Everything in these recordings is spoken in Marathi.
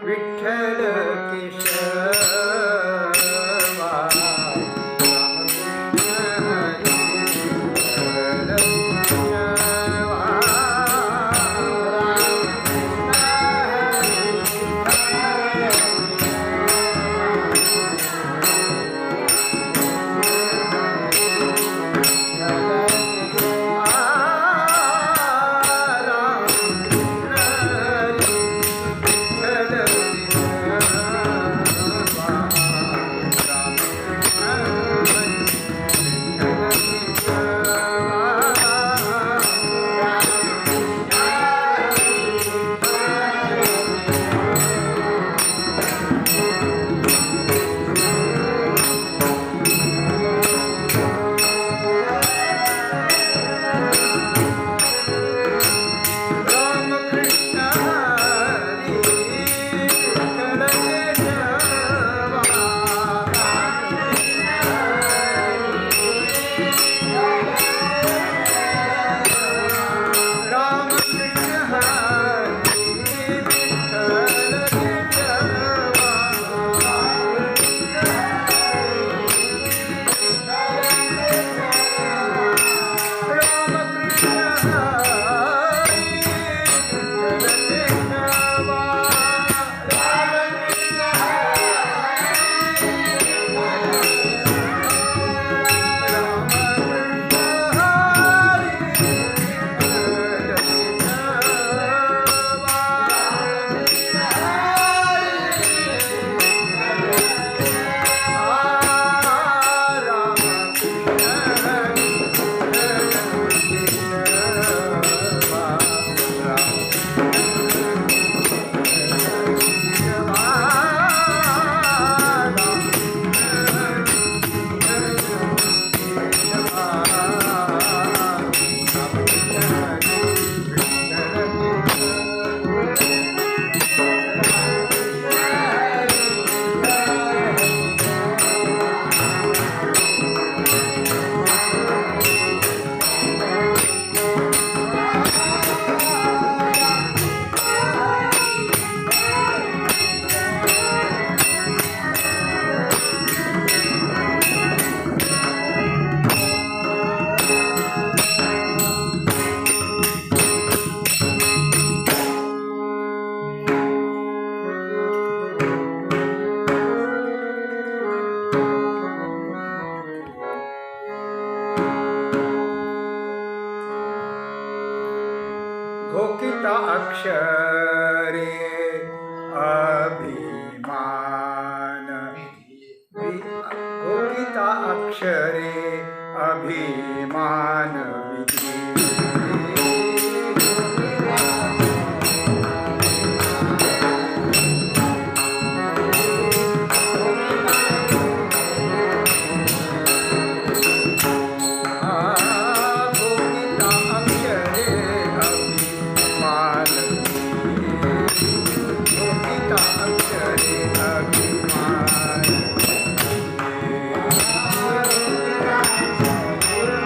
विठ्ठल केशवा घोकिता अक्षरे अभिमान घोकिता अक्षरे अभिमान विधि Thank you.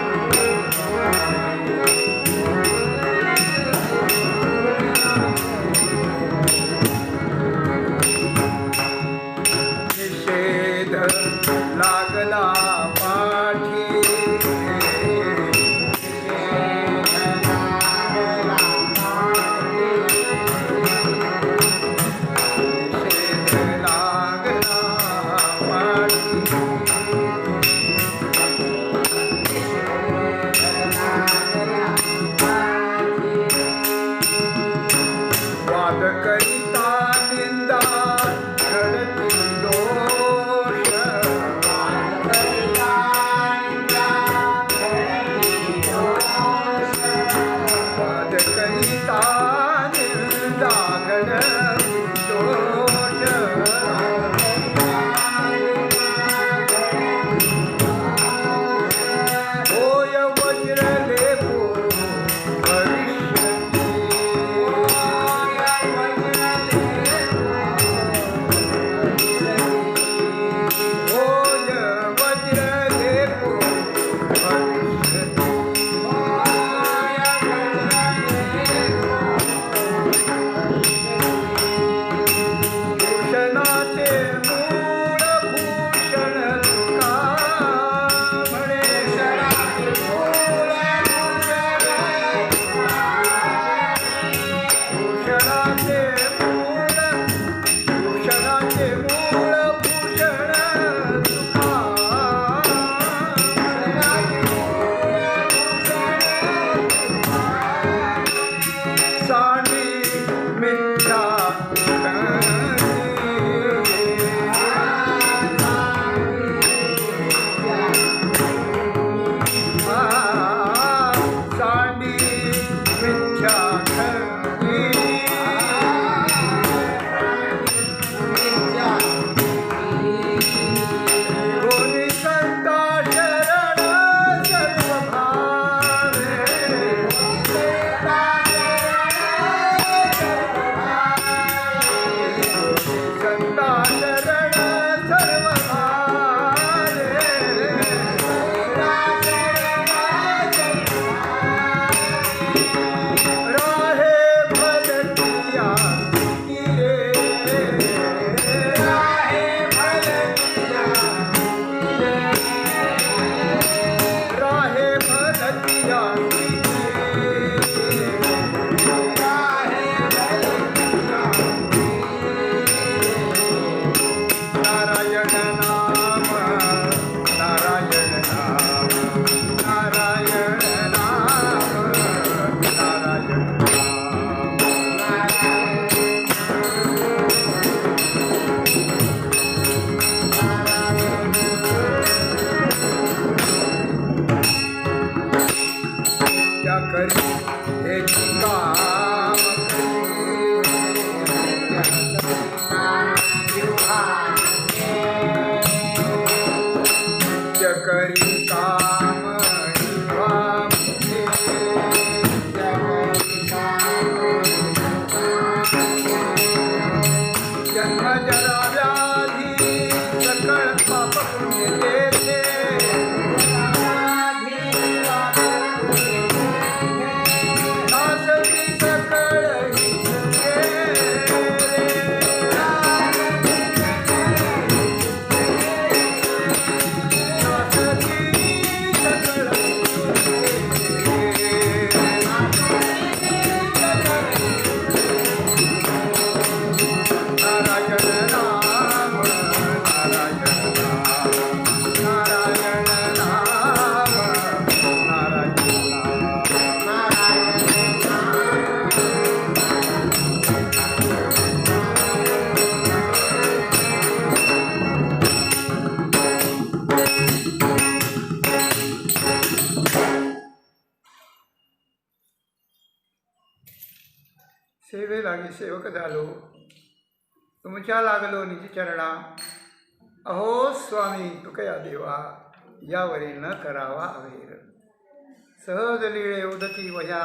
करी हे काम नित्य करी काम जन्म जरा व्याधी सकळ पाप पुण्य देते नासती सकळ सेवे लागी सेवक झालो तुमच्या लागलो निज चरणा अहो स्वामी तुकया देवा यावरी न करावा अवेर सहज लीळे उदती वया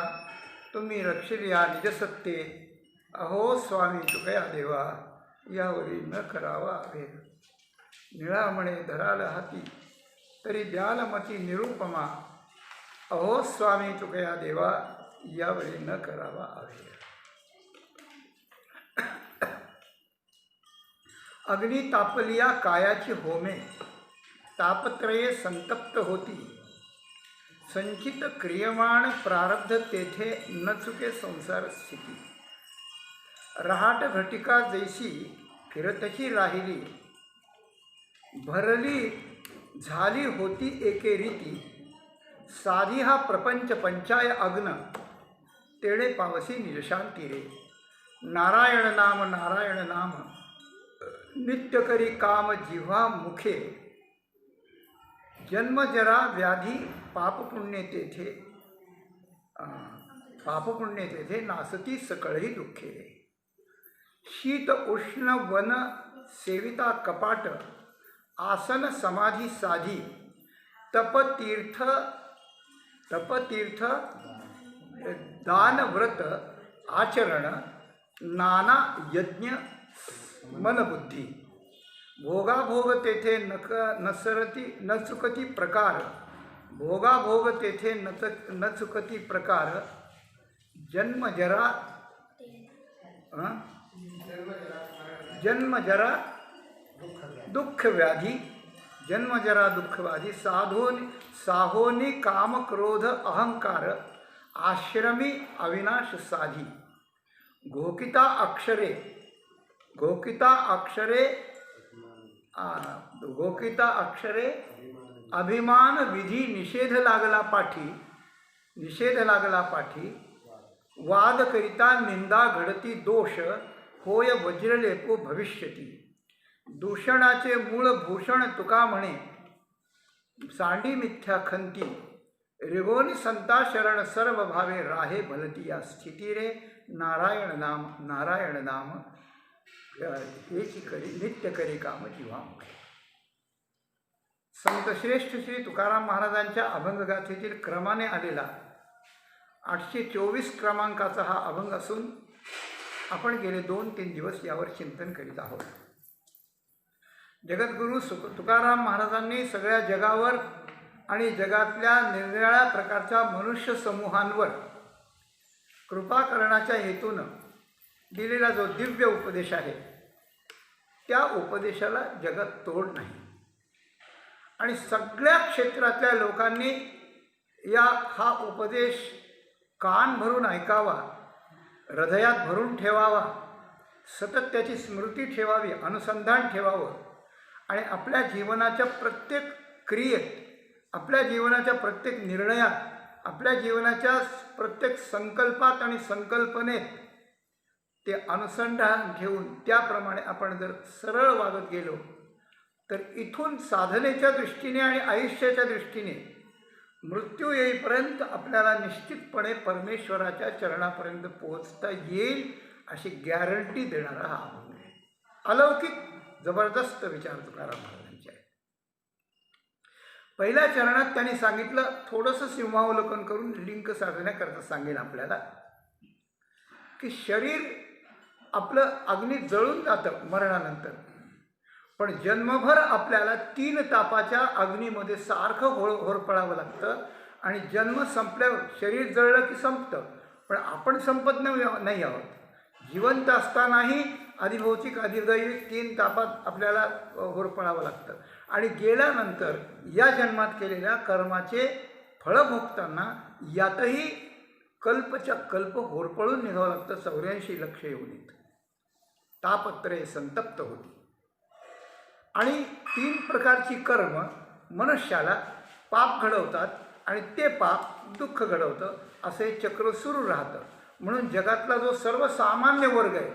तुम्ही रक्षिल्या निजसत्ते अहो स्वामी तुकया देवा यावरी न करावा अवेर निळा म्हणे धराल हाती तरी द्याल मती निरुपमा अहो स्वामी तुकया देवा यावरी न करावा अवेर अग्नी तापलिया कायाची होमे तापत्रये संतप्त होती संचित क्रियमाण प्रारब्ध तेथे न चुके संसार स्थिती रहाट घटिका जैसी फिरतशी राहिली भरली झाली होती एके रीती साधी हा प्रपंच पंचाय अग्न तेडे पावसी निजशांती रे नारायण नाम नित्य करी काम जिव्हा मुखे जन्म जरा व्याधी पापपुण्य तेथे नासती सकळही दुःखे शीत उष्ण वन सेविता कपाट आसन समाधी साधी तपतीर्थ दानव्रत आचरण नाना यज्ञ मनबुद्धी भोगाभोग तेथे न चुकती प्रकार भोगाभोग तेथे न चुकती प्रकार जन्मजरा दुःखव्याधी जन्मजरा दुःखव्याधी साहोनी काम क्रोध अहंकार आश्रमी अविनाश साधी घोकिता अक्षरे अभिमान विधी निषेध लागला पाठी वाद करिता निंदा घडती दोष होय वज्रलेपो भविष्यती दूषणाचे मूळ भूषण तुका म्हणे सांडी मिथ्या खंती रिगोनी संता शरण सर्व भावे राहे भलती या स्थिती रे नारायण नाम हेची करी नित्य करी काम जीवा संत श्रेष्ठ श्री तुकाराम महाराजांच्या अभंगगाथेतील क्रमाने आलेला 824 क्रमांकाचा हा अभंग असून आपण गेले 2-3 दिवस यावर चिंतन करीत आहोत. जगद्गुरू तुकाराम महाराजांनी सगळ्या जगावर आणि जगातल्या निरनिराळ्या प्रकारच्या मनुष्य समूहांवर कृपा करण्याच्या हेतून दिलेला जो दिव्य उपदेश आहे त्या उपदेशाला जगात तोड नाही आणि सगळ्या क्षेत्रातल्या लोकांनी हा उपदेश कान भरून ऐकावा, हृदयात भरून ठेवावा, सतत त्याची स्मृती ठेवावी, अनुसंधान ठेवावं आणि आपल्या जीवनाच्या प्रत्येक क्रियेत, आपल्या जीवनाच्या प्रत्येक निर्णयात, आपल्या जीवनाच्या प्रत्येक संकल्पात आणि संकल्पनेत ते अनुसंधान घेऊन त्याप्रमाणे आपण जर सरळ वागत गेलो तर इथून साधनेच्या दृष्टीने आणि आयुष्याच्या दृष्टीने मृत्यू येईपर्यंत आपल्याला निश्चितपणे परमेश्वराच्या चरणापर्यंत पोहोचता येईल अशी गॅरंटी देणारा हा अभंग आहे. अलौकिक जबरदस्त विचार तुकाराम महाराजांचे आहे. पहिल्या चरणात त्यांनी सांगितलं, थोडंसं सिंहावलोकन करून लिंक साधण्याकरता सांगेन आपल्याला, की शरीर आपलं अग्नीत जळून जातं मरणानंतर, पण जन्मभर आपल्याला 3 तापाच्या अग्नीमध्ये सारखं होरपळावं लागतं. आणि जन्म संपल्यावर शरीर जळलं की संपतं, पण आपण संपत नाही आहोत. जिवंत असतानाही अधिभौतिक अधिदैविक 3 तापात आपल्याला होरपळावं लागतं. आणि गेल्यानंतर या जन्मात केलेल्या कर्माचे फळं भोगताना यातही कल्पच्या कल्प होरपळून निघावं लागतं. 84 लक्ष योनीत तापत्रये संतप्त होती. आणि 3 प्रकारची कर्म मनुष्याला पाप घडवतात आणि ते पाप दुःख घडवतं. असे चक्र सुरू राहतं. म्हणून जगातला जो सर्वसामान्य वर्ग आहे,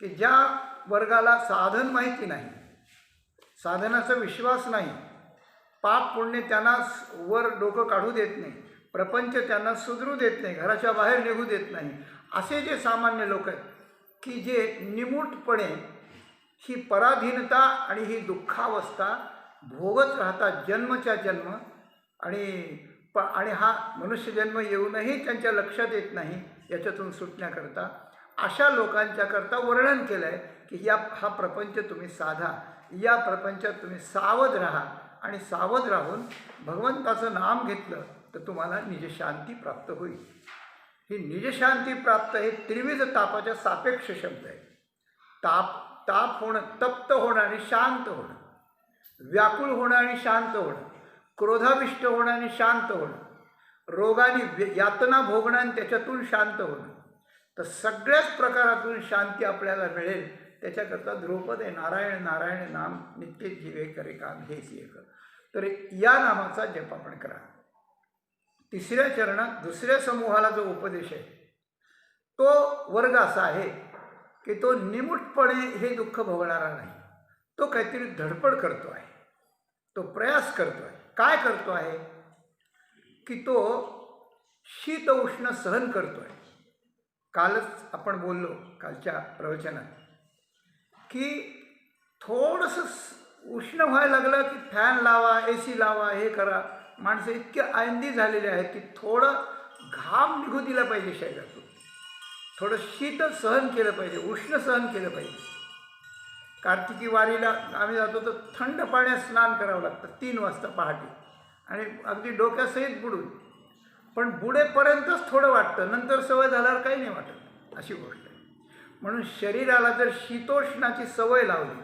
की ज्या वर्गाला साधन माहिती नाही, साधनाचा विश्वास नाही, पाप पुण्य त्यांना वर डोकं काढू देत नाही, प्रपंच त्यांना सुधरू देत नाही, घराच्या बाहेर निघू देत नाही, असे जे सामान्य लोक आहेत, की जे निमूटपणे ही पराधीनता आणि ही दुःखावस्था भोगत राहतात जन्मच्या जन्म, आणि हा मनुष्यजन्म येऊनही त्यांच्या लक्षात येत नाही याच्यातून सुटण्याकरता, अशा लोकांच्याकरता वर्णन केलं आहे की हा प्रपंच तुम्ही साधा, या प्रपंचात तुम्ही सावध राहा, आणि सावध राहून भगवंताचं नाम घेतलं तर तुम्हाला निजशांती प्राप्त होईल. ही निजशांती प्राप्त हे त्रिविध तापाच्या सापेक्ष शब्द आहे. ताप होणं, तप्त होणं आणि शांत होणं, व्याकुळ होणं आणि शांत होणं, क्रोधाविष्ट होणं आणि शांत होणं, रोगाने यातना भोगणं आणि त्याच्यातून शांत होणं. तर सगळ्याच प्रकारातून शांती आपल्याला मिळेल त्याच्याकरता ध्रुपद आहे, नारायण नारायण नाम नित्य जीवे करे काम हेच एक. तर या नामाचा जप आपण करा. तिसऱ्या चरणात दुसऱ्या समूहाला जो उपदेश आहे तो वर्ग असा आहे की तो निमूटपणे हे दुःख भोगणारा नाही. तो काहीतरी धडपड करतो आहे, तो प्रयास करतो आहे. काय करतो आहे की तो शीत उष्ण सहन करतो आहे. कालच आपण बोललो कालच्या प्रवचनात की थोडंसं उष्ण व्हायला लागलं की फॅन लावा, AC लावा, हे करा. माणसं इतके आळंदी झालेले आहेत की थोडं घाम निघू दिला पाहिजे शरीरातून, थोडं शीत सहन केलं पाहिजे, उष्ण सहन केलं पाहिजे. कार्तिकी वारीला आम्ही जातो तर थंड पाण्यात स्नान करावं लागतं 3 वाजता पहाटे, आणि अगदी डोक्यासहित बुडून. पण बुडेपर्यंतच थोडं वाटतं, नंतर सवय झाल्यावर काही नाही वाटत, अशी गोष्ट आहे. म्हणून शरीराला जर शीतोष्णाची सवय लावली,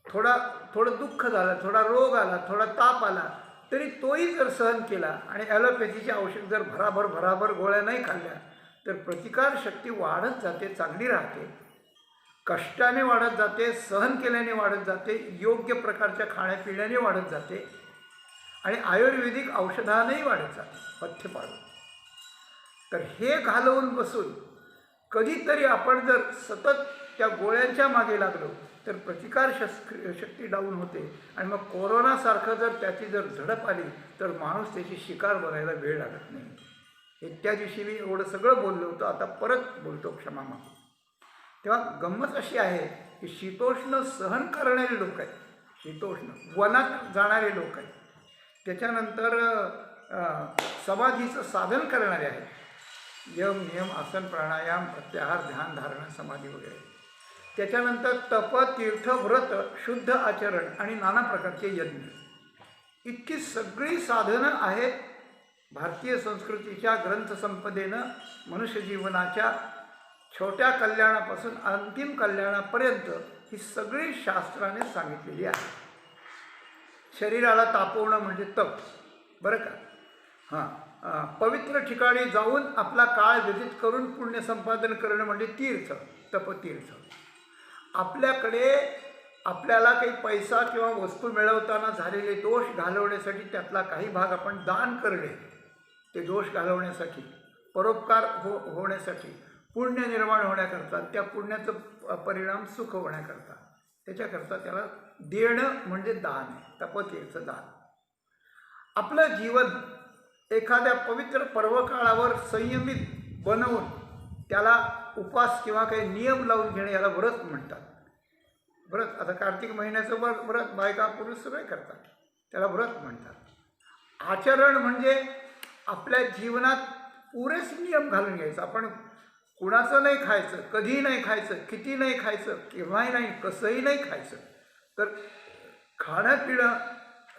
थोडं दुःख झालं, थोडा रोग आला, थोडा ताप आला, तरी तोही जर सहन केला आणि ॲलोपॅथीचे औषध जर भराभर गोळ्या नाही खाल्ल्या तर प्रतिकारशक्ती वाढत जाते, चांगली राहते. कष्टाने वाढत जाते, सहन केल्याने वाढत जाते, योग्य प्रकारच्या खाण्यापिण्याने वाढत जाते, आणि आयुर्वेदिक औषधानेही वाढत जाते पथ्य पाळून. तर हे घालवून बसून कधीतरी आपण जर सतत त्या गोळ्यांच्या मागे लागलो तर प्रतिकारशक्ती डाऊन होते, आणि मग कोरोनासारखं जर त्याची जर झडप आली तर माणूस त्याची शिकार बनायला वेळ लागत नाही. हे त्या दिवशी मी एवढं सगळं बोललो होतो, आता परत बोलतो, क्षमा मागतो. तेव्हा गंमत अशी आहे की शीतोष्ण सहन करणारे लोक आहेत, शीतोष्ण वनात जाणारे लोक आहेत, त्याच्यानंतर समाधीचं साधन करणारे आहेत, यम नियम आसन प्राणायाम प्रत्याहार ध्यान धारणा समाधी वगैरे, त्याच्यानंतर तप तीर्थ व्रत शुद्ध आचरण आणि नाना प्रकारचे यज्ञ, इतकी सगळी साधनं आहेत. भारतीय संस्कृतीच्या ग्रंथसंपदेनं मनुष्य जीवनाच्या छोट्या कल्याणापासून अंतिम कल्याणापर्यंत ही सगळी शास्त्राने सांगितलेली आहे. शरीराला तापवणं म्हणजे तप, बरं का. पवित्र ठिकाणी जाऊन आपला काळ व्यतीत करून पुण्य संपादन करणं म्हणजे तीर्थ, तपतीर्थ. आपल्याला काही पैसा किंवा वस्तू मिळवताना झालेले दोष घालवण्यासाठी त्यातला काही भाग आपण दान करणे, ते दोष घालवण्यासाठी, परोपकार होण्यासाठी, पुण्य निर्माण होण्याकरता, त्या पुण्याचं परिणाम सुख होण्याकरता, त्याच्याकरता त्याला देणं म्हणजे दान आहे, तपतीर्थ दान. आपलं जीवन एखाद्या पवित्र पर्वकाळावर संयमित बनवून त्याला उपवास किंवा काही नियम लावून घेणे याला व्रत म्हणतात. व्रत आता कार्तिक महिन्याचं व्रत बायका पुरुष सगळे करतात, त्याला व्रत म्हणतात. आचरण म्हणजे आपल्या जीवनात पुरेसे नियम घालून घ्यायचं. आपण कुणाचं नाही खायचं, कधीही नाही खायचं, किती नाही खायचं, केव्हाही नाही, कसंही नाही खायचं. तर खाणं पिणं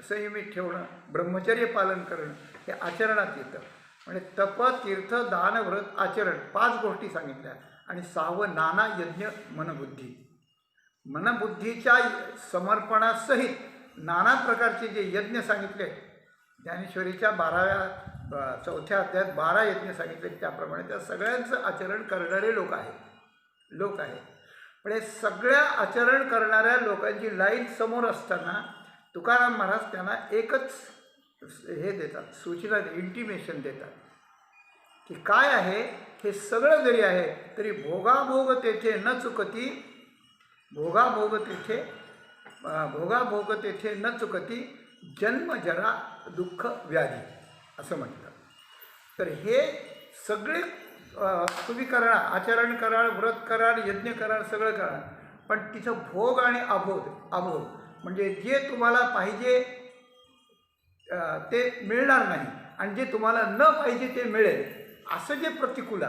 संयमित ठेवणं, ब्रह्मचर्य पालन करणं हे आचरणात येतं. म्हणजे तप, तीर्थ, दान, व्रत, आचरण 5 गोष्टी सांगितल्या. आणि 6वं नाना यज्ञ मनबुद्धी. मनबुद्धीच्या समर्पणासहित नाना प्रकारचे जे यज्ञ सांगितले, ज्ञानेश्वरीच्या 4व्या अध्यायात 12 यज्ञ सांगितले, त्याप्रमाणे त्या सगळ्यांचं आचरण करणारे लोक आहेत. पण हे सगळ्या आचरण करणाऱ्या लोकांची लाईन समोर असताना तुकाराम महाराज त्यांना एकच हे देतात, सूचना, इंटिमेशन देतात की काय आहे हे सगळं जरी आहे तरी भोगाभोग तेथे न चुकती, भोगाभोग तेथे न चुकती, जन्म जरा दुःख व्याधी असं म्हणतात. तर हे सगळे तुम्ही करा, आचरण करा, व्रत करा, यज्ञ करा, सगळं करा, पण तिथं भोग आणि अभोग म्हणजे जे तुम्हाला पाहिजे ते मिळणार नाही आणि जे तुम्हाला न पाहिजे ते मिळेल, असं जे प्रतिकूल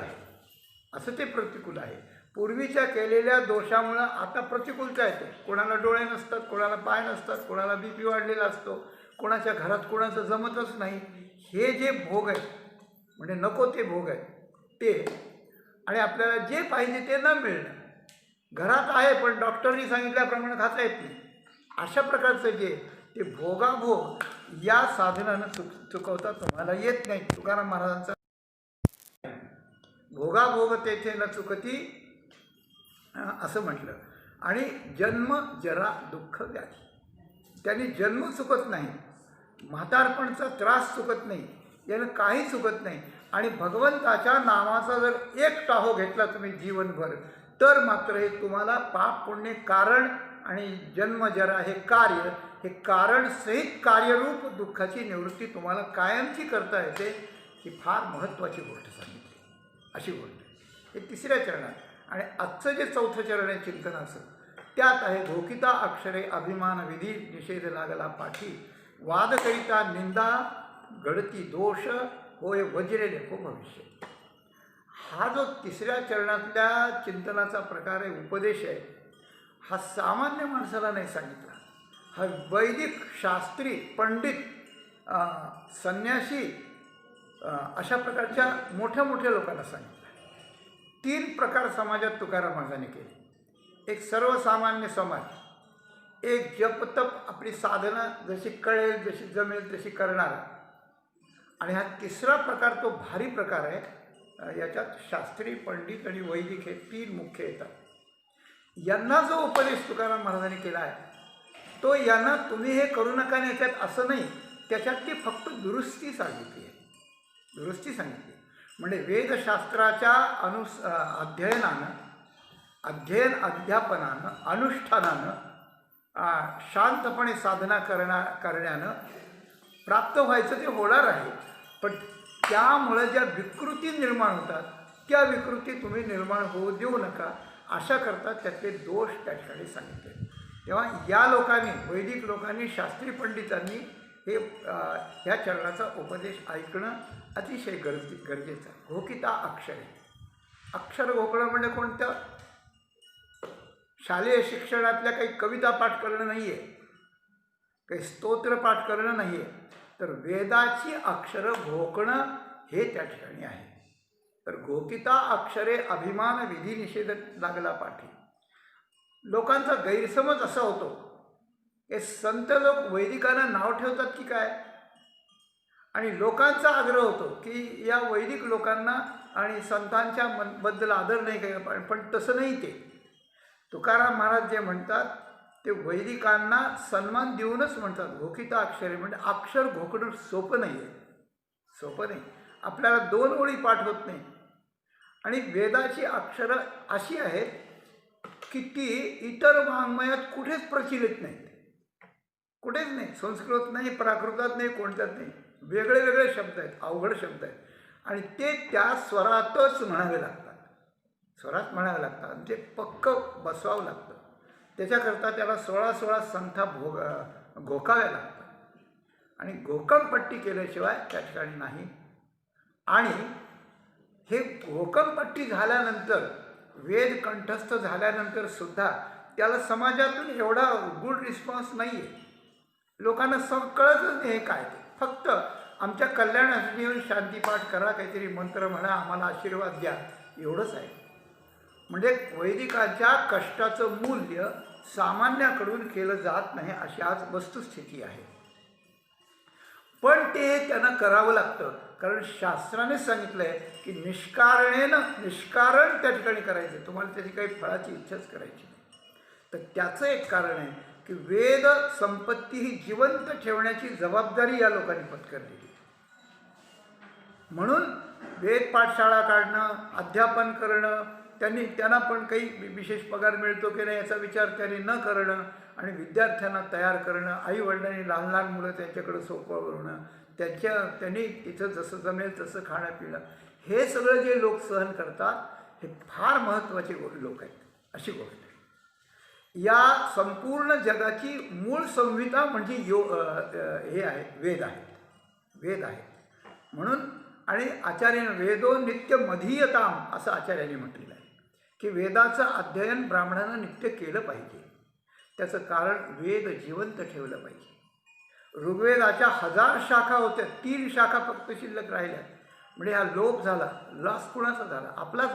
आहे. पूर्वीच्या केलेल्या दोषामुळं आता प्रतिकूलता येते. कोणाला डोळे नसतात, कोणाला पाय नसतात, कोणाला BP वाढलेला असतो, कोणाच्या घरात कोणाचं जमतच नाही. हे जे भोग आहेत म्हणजे नको ते भोग आहेत ते, आणि आपल्याला जे पाहिजे ते न मिळणं. घरात आहे पण डॉक्टरनी सांगितल्याप्रमाणे खाता येत नाही. अशा प्रकारचं जे ते भोगाभोग या साधनानं चुकवता तुम्हाला येत नाही. तुकाराम महाराजांचं भोगाभोग तेथे न चुकती असं म्हटलं. आणि जन्म जरा दुःख व्याधी, त्यांनी जन्म चुकत नाही, म्हातारपणचा त्रास चुकत नाही, यानं काही चुकत नाही. आणि भगवंताच्या नावाचा जर एक टाहो घेतला तुम्ही जीवनभर तर मात्र हे तुम्हाला पाप पुण्य कारण आणि जन्मजरा हे कार्य, हे कारणसहित कार्यरूप दुःखाची निवृत्ती तुम्हाला कायमची करता येते. ही फार महत्त्वाची गोष्ट सांगितली, अशी गोष्ट हे 3ऱ्या चरणात. आणि आजचं जे 4थं चरण आहे चिंतनाचं, त्यात आहे घोकिता अक्षरे अभिमान विधी, निषेध लागला पाठी, वाद करिता निंदा गळती दोष, होय वज्रे लेखो भविष्य. हा जो 3ऱ्या चरणातल्या चिंतनाचा प्रकार आहे, उपदेश आहे, हा सामान्य माणसाला नाही सांगितला. हा वैदिक शास्त्री पंडित संन्यासी अशा प्रकारच्या मोठ्या लोकांना सांगितलं. 3 प्रकार समाजात तुकाराम महाराजांनी केले. एक सर्वसामान्य समाज, एक जपतप आपली साधना जशी कळेल, जशी जमेल तशी करणारा, आणि हा 3रा प्रकार तो भारी प्रकार आहे. याच्यात शास्त्री, पंडित आणि वैदिक हे 3 मुख्य येतात. यांना जो उपदेश तुकाराम महाराजांनी केला आहे तो यांना तुम्ही हे करू नका नाही याच्यात असं नाही, त्याच्यातली फक्त दुरुस्ती सांगितली. म्हणजे वेदशास्त्राच्या अध्यापनानं, अनुष्ठानानं, शांतपणे साधना करण्यानं प्राप्त व्हायचं ते होणार आहे. पण त्यामुळे ज्या विकृती निर्माण होतात त्या विकृती तुम्ही निर्माण होऊ देऊ नका, अशा करता त्यातले दोष त्या ठिकाणी सांगितले. तेव्हा या लोकांनी, वैदिक लोकांनी, शास्त्री पंडितांनी हे ह्या चरणाचा उपदेश ऐकणं अतिशय गरजेचं आहे. घोकिता अक्षरे, अक्षर घोकणं म्हणजे कोणतं शालेय शिक्षणातल्या काही कविता पाठ करणं नाही आहे, काही स्तोत्र पाठ करणं नाही आहे, तर वेदाची अक्षरं घोकणं हे त्या ठिकाणी आहे. तर घोकिता अक्षरे अभिमान विधी निषेध लागला पाठी. लोकांचा गैरसमज असा होतो की संत लोक वैदिकांना नाव ठेवतात की काय, आणि लोकांचा आग्रह होतो की या वैदिक लोकांना आणि संतांच्या बद्दल आदर नाही काय. पण तसं नाही. ते तुकाराम महाराज जे म्हणतात ते वैदिकांना सन्मान देऊनच म्हणतात. घोकिता अक्षरे म्हणजे अक्षर घोकणं सोपं नाही. आपल्याला 2 ओळी पाठ होत नाही. आणि वेदाची अक्षरं अशी आहेत की ती इतर वाङ्मयात कुठेच प्रचलित नाहीत, कुठेच नाही. संस्कृत नाही, प्राकृतात नाही, कोणत्यात नाही. वेगळे वेगळे शब्द आहेत, अवघड शब्द आहेत, आणि ते त्या स्वरातच म्हणावे लागतात, स्वरात म्हणावे लागतात, आणि ते पक्क बसवावं लागतं. त्याच्याकरता त्याला 16 संथा घोकाव्या लागतात, आणि घोकमपट्टी केल्याशिवाय त्या ठिकाणी नाही. आणि हे घोकमपट्टी झाल्यानंतर, वेद कंठस्थ झाल्यानंतर सुद्धा त्याला समाजातून एवढा गुड रिस्पॉन्स नाही आहे. लोकांना कळतच नाही हे काय. ते फक्त आमच्या कल्याणासाठी येऊन शांतीपाठ करा, काहीतरी मंत्र म्हणा, आम्हाला आशीर्वाद द्या, एवढंच आहे. म्हणजे वैदिकांच्या कष्टाचं मूल्य सामान्याकडून केलं जात नाही, अशी आज वस्तुस्थिती आहे. पण ते त्यांना करावं लागतं, कारण शास्त्राने सांगितलं आहे की निष्कारण त्या ठिकाणी करायचं, तुम्हाला त्याची काही फळाची इच्छाच करायची नाही. तर त्याचं एक कारण आहे की वेद संपत्ती ही जिवंत ठेवण्याची जबाबदारी या लोकांनी पत्करलेली आहे. म्हणून वेद पाठशाळा काढणं, अध्यापन करणं, त्यांना पण काही विशेष पगार मिळतो की नाही याचा विचार त्यांनी न करणं, आणि विद्यार्थ्यांना तयार करणं, आईवडिलांनी लहान लहान मुलं त्यांच्याकडं सोपवणं, त्यांनी तिथं जसं जमेल तसं खाणं पिणं, हे सगळं जे लोक सहन करतात हे फार महत्त्वाचे लोक आहेत, अशी गोष्ट आहे. या संपूर्ण जगाची मूळ संहिता म्हणजे हे आहे, वेद आहेत. म्हणून आणि आचार्याने वेदो नित्य मधीयताम असं आचार्याने म्हटलेलं आहे की वेदाचं अध्ययन ब्राह्मणानं नित्य केलं पाहिजे. त्याचं कारण वेद जिवंत ठेवलं पाहिजे. ऋग्वेदाच्या 1000 शाखा होत्या, 3 शाखा फक्त शिल्लक राहिल्या. म्हणजे हा लोप झाला, लॉस कुणाचा झाला? आपला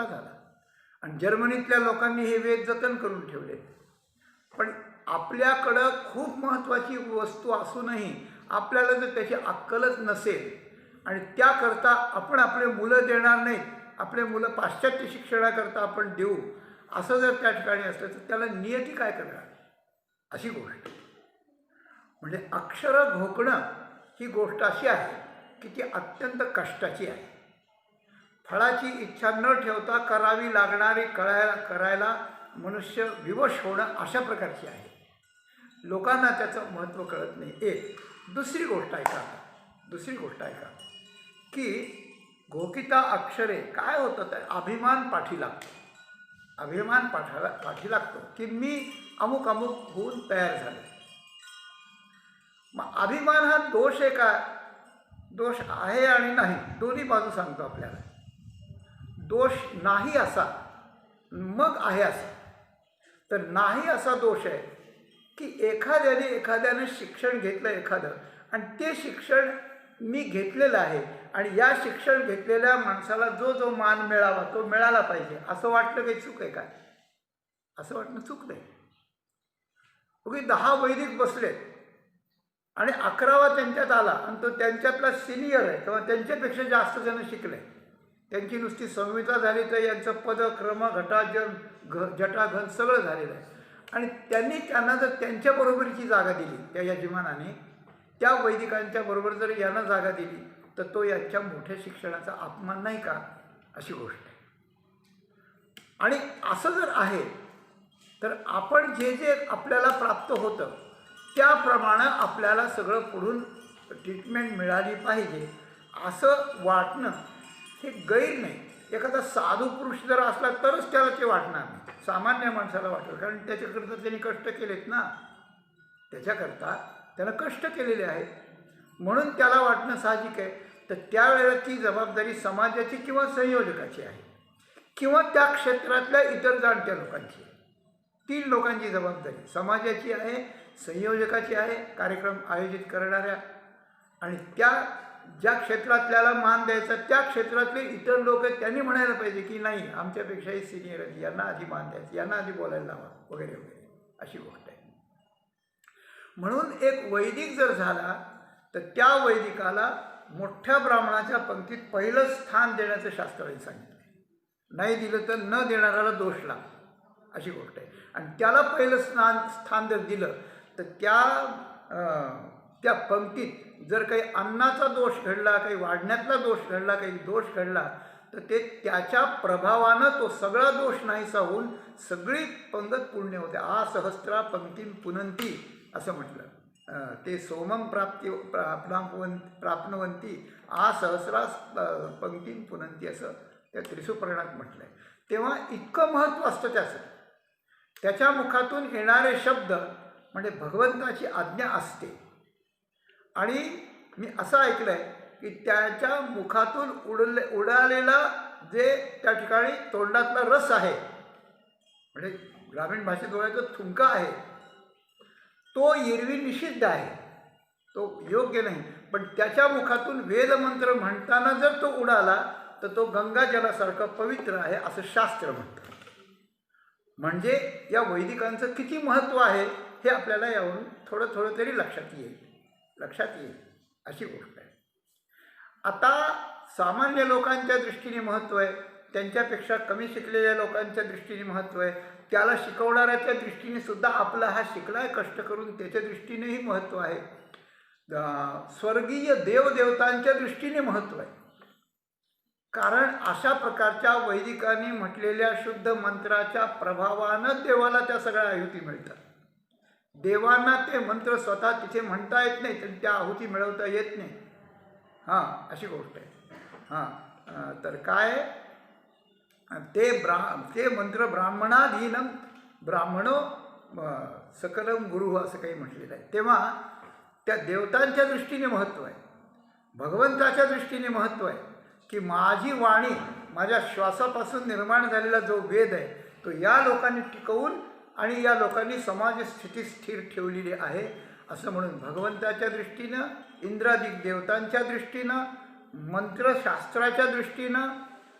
झाला. आणि जर्मनीतल्या लोकांनी हे वेद जतन करून ठेवले. पण आपल्याकडं खूप महत्त्वाची वस्तू असूनही आपल्याला जर त्याची अक्कलच नसेल, आणि त्याकरता आपण आपले मुलं देणार नाहीत, आपले मुलं पाश्चात्य शिक्षणाकरता आपण देऊ, असं जर त्या ठिकाणी असलं तर त्याला नियती काय करणार, अशी गोष्ट. म्हणजे अक्षरं घोकणं ही गोष्ट अशी आहे की ती अत्यंत कष्टाची आहे. फळाची इच्छा न ठेवता करावी लागणारी करायला मनुष्य विवश होणं अशा प्रकारची आहे. लोकांना त्याचं महत्त्व कळत नाही. एक दुसरी गोष्ट ऐका की घोकिता अक्षरे काय होतं, तर अभिमान पाठी लागतो की मी अमुक होऊन तयार झाले. मग अभिमान हा दोष आहे का? दोष आहे आणि नाही, दोन्ही बाजू सांगतो आपल्याला. दोष नाही असा, मग आहे असा. तर नाही असा दोष आहे की एखाद्याने शिक्षण घेतलं एखादं, आणि ते शिक्षण मी घेतलेलं आहे, आणि या शिक्षण घेतलेल्या माणसाला जो मान मिळावा तो मिळाला पाहिजे असं वाटलं काही चूक आहे काय? असं वाटणं चूक नाही. उगी 10 वैदिक बसलेत आणि 11वा त्यांच्यात आला, आणि तो त्यांच्यातला सिनियर आहे किंवा त्यांच्यापेक्षा जास्त जण शिकले, त्यांची नुसती संहिता झाली तर यांचं पद क्रम जटाघन सगळं झालेलं आहे, आणि त्यांना जर त्यांच्या बरोबरीची जागा दिली त्या यजमानाने, त्या वैदिकांच्या बरोबर जर यांना जागा दिली तर तो यांच्या मोठ्या शिक्षणाचा अपमान नाही का, अशी गोष्ट आहे. आणि असं जर आहे तर आपण जे आपल्याला प्राप्त होतं त्याप्रमाणे आपल्याला सगळं पुढून ट्रीटमेंट मिळाली पाहिजे असं वाटणं हे गैर नाही. एखादा साधू पुरुष जर असला तरच त्याला ते वाटणार नाही, सामान्य माणसाला वाटेल, कारण त्याच्याकरता त्यांनी कष्ट केलेत ना, त्याच्याकरता त्यानं कष्ट केलेले आहेत, म्हणून त्याला वाटणं साहजिक आहे. तर त्यावेळेला ती जबाबदारी समाजाची किंवा संयोजकाची आहे, किंवा त्या क्षेत्रातल्या इतर जाणत्या लोकांची आहे. 3 लोकांची जबाबदारी समाजाची आहे, संयोजकाची आहे, कार्यक्रम आयोजित करणाऱ्या, आणि त्या ज्या क्षेत्रातल्याला मान द्यायचा त्या क्षेत्रातले इतर लोक त्यांनी म्हणायला पाहिजे की नाही, आमच्यापेक्षाही सिनियर आहेत, यांना आधी मान द्यायचं, यांना आधी बोलायला लावा, वगैरे वगैरे, अशी गोष्ट आहे. म्हणून एक वैदिक जर झाला तर त्या वैदिकाला मोठ्या ब्राह्मणाच्या पंक्तीत पहिलं स्थान देण्याचं शास्त्राने सांगितलं. नाही दिलं तर न देणाऱ्याला दोष लागतो, अशी गोष्ट आहे. आणि त्याला पहिलं स्थान जर दिलं तर त्या पंक्तीत जर काही अन्नाचा दोष घडला, काही वाढण्यातला दोष घडला, काही दोष घडला, तर ते त्याच्या प्रभावानं तो सगळा दोष नाहीसा होऊन सगळी पंगत पुण्य होते. सहस्रा पंक्तीं पुनंती असं म्हटलं. ते सोमम प्राप्नुवंती आ सहस्रास पंक्तीं पुनंती असं त्या त्रिसूपर्णात म्हटलं आहे. तेव्हा इतकं महत्त्व असतं त्याचं. त्याच्या मुखातून येणारे शब्द म्हणजे भगवंताची आज्ञा असते. आणि मी असं ऐकलं आहे की त्याच्या मुखातून उडालेला जे त्या ठिकाणी तोंडातला रस आहे, म्हणजे ग्रामीण भाषेत बोलायचं थुंका आहे, तो एरवी निषिद्ध आहे, तो योग्य नाही. पण त्याच्या मुखातून वेदमंत्र म्हणताना जर तो उडाला तर तो गंगाजलासारखं पवित्र आहे असं शास्त्र म्हणतं. म्हणजे या वैदिकांचं किती महत्त्व आहे हे आपल्याला यावरून थोडं थोडं तरी लक्षात येईल अशी गोष्ट आहे. आता सामान्य लोकांच्या दृष्टीने महत्त्व आहे, त्यांच्यापेक्षा कमी शिकलेल्या लोकांच्या दृष्टीने महत्त्व आहे, त्याला शिकवणाऱ्याच्या दृष्टीने सुद्धा आपला हा शिकला आहे कष्ट करून त्याच्या दृष्टीनेही महत्त्व आहे, स्वर्गीय देवदेवतांच्या दृष्टीने महत्त्व आहे. कारण अशा प्रकारच्या वैदिकांनी म्हटलेल्या शुद्ध मंत्राच्या प्रभावानं देवाला त्या सगळ्या आहुती मिळतात. देवांना ते मंत्र स्वतः तिथे म्हणता येत नाही, तर त्या आहुती मिळवता येत नाही. हां, अशी गोष्ट आहे. तर काय ते मंत्र ब्राह्मणाधीनम ब्राह्मणो सकलम गुरु असं काही म्हटलेलं आहे. तेव्हा त्या देवतांच्या दृष्टीने महत्त्व आहे, भगवंताच्या दृष्टीने महत्त्व आहे की माझी वाणी, माझ्या श्वासापासून निर्माण झालेला जो वेद आहे तो या लोकांनी टिकवून आणि या लोकांनी समाज स्थिती स्थिर ठेवलेली आहे असं म्हणून भगवंताच्या दृष्टीनं, इंद्रादिक देवतांच्या दृष्टीनं, मंत्रशास्त्राच्या दृष्टीनं,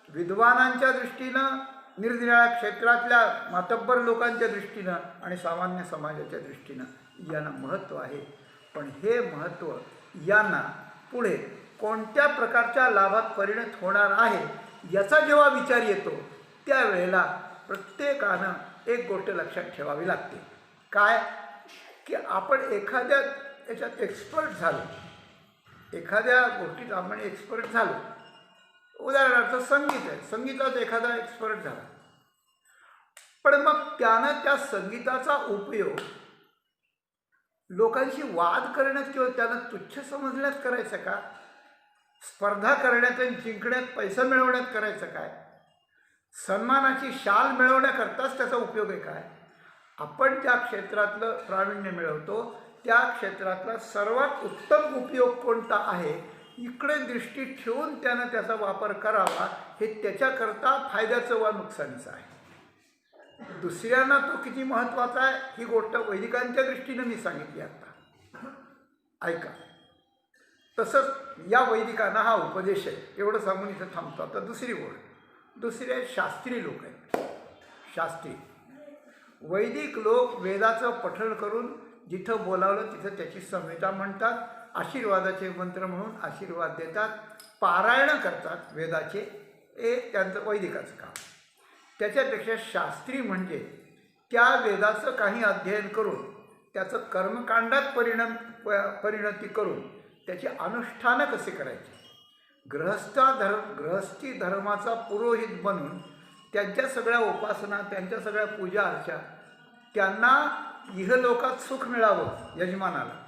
विद्वानांच्या दृष्टीनं, निरनिराळ्या क्षेत्रातल्या मातब्बर लोकांच्या दृष्टीनं आणि सामान्य समाजाच्या दृष्टीनं यांना महत्त्व आहे. पण हे महत्त्व यांना पुढे कोणत्या प्रकारच्या लाभात परिणत होणार आहे याचा जेव्हा विचार येतो त्यावेळेला प्रत्येकानं एक गोष्ट लक्षात ठेवावी लागते. काय की आपण एखाद्या याच्यात एक्सपर्ट झालो, एखाद्या गोष्टीत आपण एक्सपर्ट झालो, उदाहरणार्थ संगीत आहे, संगीतात एखादा एक्सपर्ट झाला, पण मग त्यानं त्या संगीताचा उपयोग लोकांशी वाद करण्यात किंवा त्यांना तुच्छ समजण्यात करायचं का, स्पर्धा करण्यात आणि जिंकण्यात पैसा मिळवण्यात करायचं काय, सन्मानाची शाल मिळवण्याकरताच त्याचा उपयोग आहे काय. आपण ज्या क्षेत्रातलं प्रावीण्य मिळवतो त्या क्षेत्रातला सर्वात उत्तम उपयोग कोणता आहे इकडे दृष्टी ठेवून त्यानं त्याचा वापर करावा, हे त्याच्याकरता फायद्याचं वा नुकसानीचं आहे. दुसऱ्यांना तो किती महत्त्वाचा आहे ही गोष्ट वैदिकांच्या दृष्टीनं मी सांगितली आता, ऐका. तसंच या वैदिकांना हा उपदेश आहे, एवढं सांगून इथं थांबतो. आता दुसरी गोष्ट, दुसरे शास्त्री लोक आहेत. शास्त्री वैदिक लोक वेदाचं पठण करून जिथं बोलावलं तिथं त्याची संहिता म्हणतात, आशीर्वादाचे मंत्र म्हणून आशीर्वाद देतात, पारायणं करतात वेदाचे, हे त्यांचं वैदिकाचं काम. त्याच्यापेक्षा शास्त्री म्हणजे त्या वेदाचं काही अध्ययन करून त्याचं कर्मकांडात परिणती करून त्याची अनुष्ठानं कसे करायची, गृहस्थी धर्माचा पुरोहित बनून त्यांच्या सगळ्या उपासना, त्यांच्या सगळ्या पूजा अर्चा, त्यांना इहलोकात सुख मिळावं यजमानाला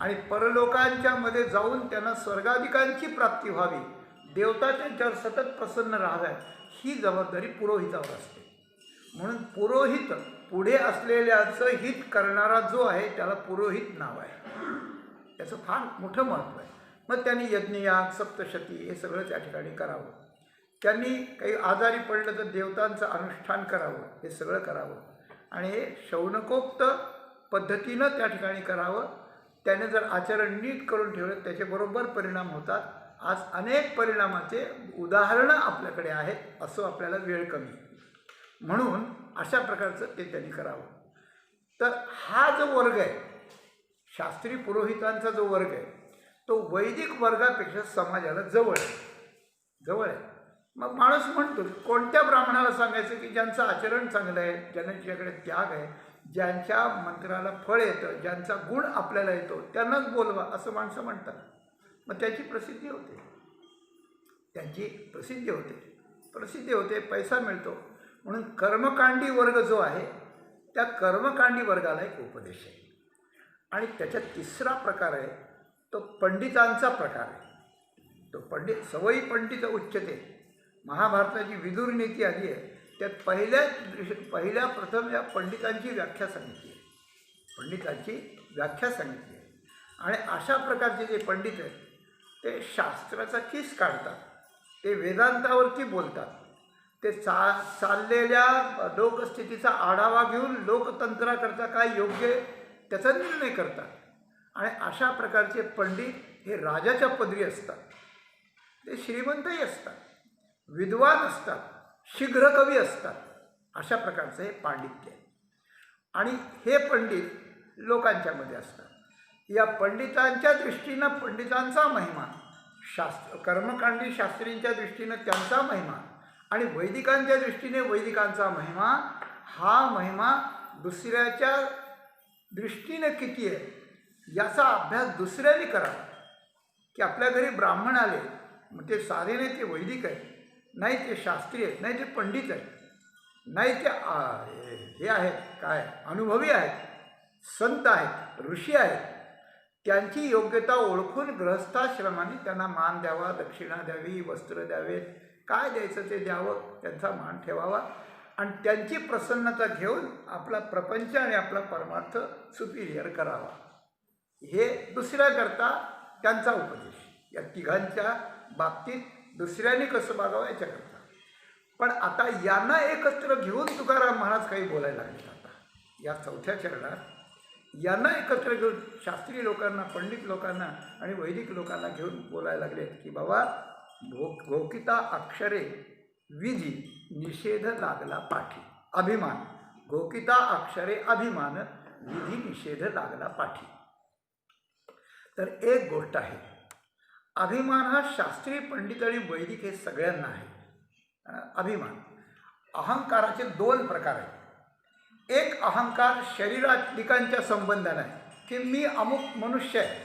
आणि परलोकांच्या मध्ये जाऊन त्यांना स्वर्गाधिकांची प्राप्ती व्हावी, देवता त्यांच्यावर सतत प्रसन्न राहाव्यात, ही जबाबदारी पुरोहितावर असते. म्हणून पुरोहित पुढे असलेल्याचं हित करणारा जो आहे त्याला पुरोहित नाव आहे. त्याचं फार मोठं महत्त्व आहे. मग त्यांनी यज्ञयाग, सप्तशती हे सगळं त्या ठिकाणी करावं, त्यांनी काही आजारी पडलं तर देवतांचं अनुष्ठान करावं, हे सगळं करावं आणि हे शौनकोक्त पद्धतीनं त्या ठिकाणी करावं. त्याने जर आचरण नीट करून ठेवलं त्याचे बरोबर परिणाम होतात. आज अनेक परिणामाचे उदाहरणं आपल्याकडे आहेत, असं आपल्याला वेळ कमी, म्हणून अशा प्रकारचं ते त्यांनी करावं. तर हा जो वर्ग आहे, शास्त्री पुरोहितांचा जो वर्ग आहे तो वैदिक वर्गापेक्षा समाजाला जवळ आहे. मग माणूस म्हणतो कोणत्या ब्राह्मणाला सांगायचं की ज्यांचं आचरण चांगलं आहे, ज्यांच्याकडे त्याग आहे, ज्यांच्या मंत्राला फळ येतं, ज्यांचा गुण आपल्याला येतो त्यांनाच बोलवा असं माणसं म्हणतात. मग त्याची प्रसिद्धी होते, पैसा मिळतो. म्हणून कर्मकांडी वर्ग जो आहे त्या कर्मकांडी वर्गाला एक उपदेश आहे. आणि त्याच्यात तिसरा प्रकार आहे तो पंडितांचा प्रकार आहे. तो पंडित सवयी पंडित उच्चते. महाभारताची विदुर नीती आली आहे त्यात पहिल्या प्रथम या पंडितांची व्याख्या सांगितली आहे. पंडितांची व्याख्या सांगितली आहे. आणि अशा प्रकारचे जे पंडित आहेत ते शास्त्राचा किस काढतात, ते वेदांतावरती बोलतात, ते चाललेल्या लोकस्थितीचा आढावा घेऊन लोकतंत्राकरता काय योग्य त्याचा निर्णय करतात. आणि अशा प्रकारचे पंडित हे राजाच्या पदरी असतात, ते श्रीमंतही असतात, विद्वान असतात, शीघ्र कवी असतात. अशा प्रकारचं हे पांडित्य आहे. आणि हे पंडित लोकांच्यामध्ये असतात. या पंडितांच्या दृष्टीनं पंडितांचा महिमा, कर्मकांडी शास्त्रींच्या दृष्टीनं त्यांचा महिमा आणि वैदिकांच्या दृष्टीने वैदिकांचा महिमा, हा महिमा दुसऱ्याच्या दृष्टीने किती आहे याचा अभ्यास दुसऱ्याने करावा. की आपल्या घरी ब्राह्मण आले, मग ते साधे नाही, ते वैदिक आहेत, नाही ते शास्त्रीय आहेत, नाही ते पंडित आहेत, नाही ते हे आहेत काय अनुभवी आहेत, संत आहेत, ऋषी आहेत, त्यांची योग्यता ओळखून गृहस्थाश्रमाने त्यांना मान द्यावा, दक्षिणा द्यावी, वस्त्र द्यावेत, काय द्यायचं ते द्यावं, त्यांचा मान ठेवावा आणि त्यांची प्रसन्नता घेऊन आपला प्रपंच आणि आपला परमार्थ सुपिरियर करावा. हे दुसऱ्याकरता त्यांचा उपदेश. या तिघांच्या बाबतीत दुसऱ्याने कसं वागावं याच्याकरता. पण आता यांना एकत्र घेऊन तुकाराम महाराज काही बोलायला लागले. आता या चौथ्या चरणात यांना एकत्र घेऊन शास्त्रीय लोकांना, पंडित लोकांना आणि वैदिक लोकांना घेऊन बोलायला लागले की बाबा घोकिता अक्षरे विधी निषेध लागला पाठी. अभिमान, घोकिता अक्षरे अभिमान, विधी निषेध लागला पाठी. तर एक गोष्ट आहे, अभिमान हा शास्त्रीय पंडित आणि वैदिक हे सगळ्यांना आहे. अभिमान, अहंकाराचे दोन प्रकार आहेत. एक अहंकार शरीराधिकांच्या संबंधाने आहे की मी अमुक मनुष्य आहे,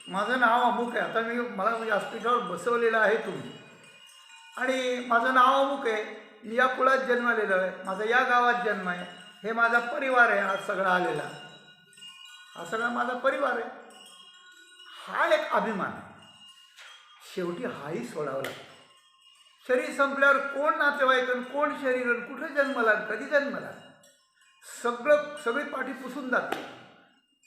माझं नाव अमुक आहे, आता मला व्यासपीठावर बसवलेलं आहे तुम्ही, आणि माझं नाव अमुक आहे, मी या कुळात जन्मलेलो आहे, माझा या गावात जन्म आहे, हे माझा परिवार आहे, आज सगळा आलेला, हा सगळा माझा परिवार आहे. हा एक अभिमान आहे. शेवटी हाही सोडावा लागतो. शरीर संपल्यावर कोण नातेवाईक, कोण शरीर, कुठे जन्मला, कधी जन्मला, सगळी पाठी पुसून जाते,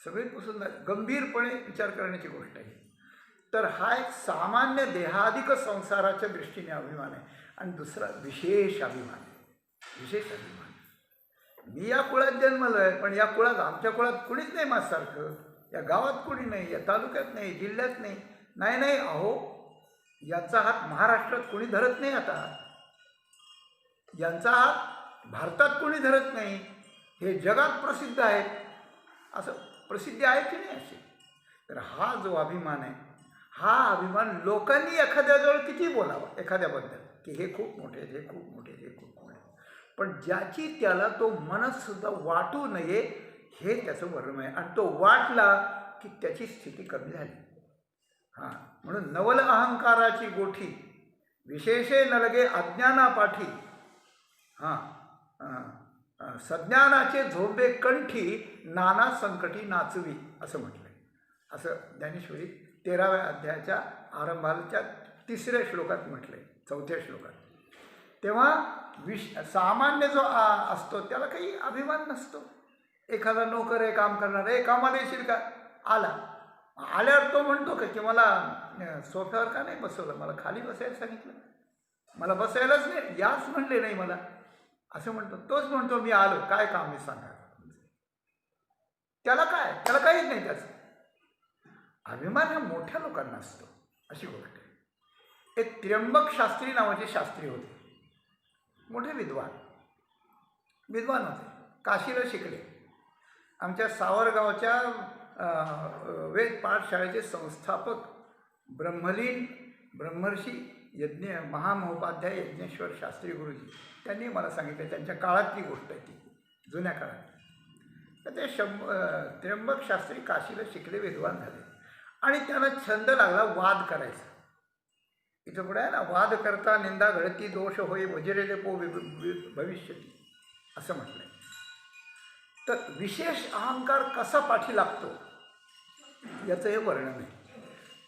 सगळी पुसून जाते. गंभीरपणे विचार करण्याची गोष्ट आहे. तर हा एक सामान्य देहाधिक संसाराच्या दृष्टीने अभिमान आहे. आणि दुसरा विशेष अभिमान आहे. विशेष अभिमान, मी या कुळात जन्मलो आहे, पण या कुळात, आमच्या कुळात कुणीच नाही माझ्यासारखं, या गावात कुणी नाही, या तालुक्यात नाही, जिल्ह्यात नाही, नाही नाही, अहो यांचा हात महाराष्ट्रात कोणी धरत नाही, आता यांचा हात भारतात कोणी धरत नाही, हे जगात प्रसिद्ध आहेत, असं प्रसिद्धी आहे की नाही अशी. तर हा जो अभिमान आहे, हा अभिमान लोकांनी एखाद्याजवळ किती बोलावा एखाद्याबद्दल की हे खूप मोठे, हे खूप मोठे, हे खूप मोठे, पण ज्याची त्याला तो मनसुद्धा वाटू नये हे त्याचं वर्म आहे. आणि तो वाटला की त्याची स्थिती कमी झाली. हां, म्हणून नवल अहंकाराची गोठी विशेषे नलगे अज्ञानापाठी, हां, सज्ञानाचे झोंबे कंठी नाना संकटी नाचवी असं म्हटलं आहे. असं ज्ञानेश्वरी 13व्या अध्यायाच्या आरंभाच्या 3ऱ्या श्लोकात म्हटलं आहे, 4थ्या श्लोकात. तेव्हा सामान्य जो असतो त्याला काही अभिमान नसतो. एखादा नोकर आहे, काम करणार आहे, कामाला येशील का, आल्यावर तो म्हणतो का की मला सोफ्यावर का नाही बसवलं, मला खाली बसायला सांगितलं, मला बसायलाच नाही, याच म्हणले नाही मला, असं म्हणतो. तोच म्हणतो मी आलो, काय काम आहे सांगा. त्याला काय, त्याला काहीच नाही त्याचं. अभिमान हा मोठ्या लोकांना असतो, अशी गोष्ट आहे. एक त्र्यंबक शास्त्री नावाचे शास्त्री होते, मोठे विद्वान होते, काशीला शिकले. आमच्या सावरगावच्या वेद पाठशाळेचे संस्थापक ब्रह्मलीन ब्रह्मर्षी यज्ञ महामहोपाध्याय यज्ञेश्वर शास्त्री गुरुजी, त्यांनी मला सांगितलं, त्यांच्या काळातली गोष्ट आहे ती, जुन्या काळात. तर ते त्र्यंबक शास्त्री काशीला शिकले, विद्वान झाले आणि त्यांना छंद लागला वाद करायचा. इथं पुढे आहे ना, वाद करता निंदा घडती दोष होई वजरेले पो भविष्यती असं म्हटलंय. तर विशेष अहंकार कसा पाठी लागतो याचं हे वर्णन आहे.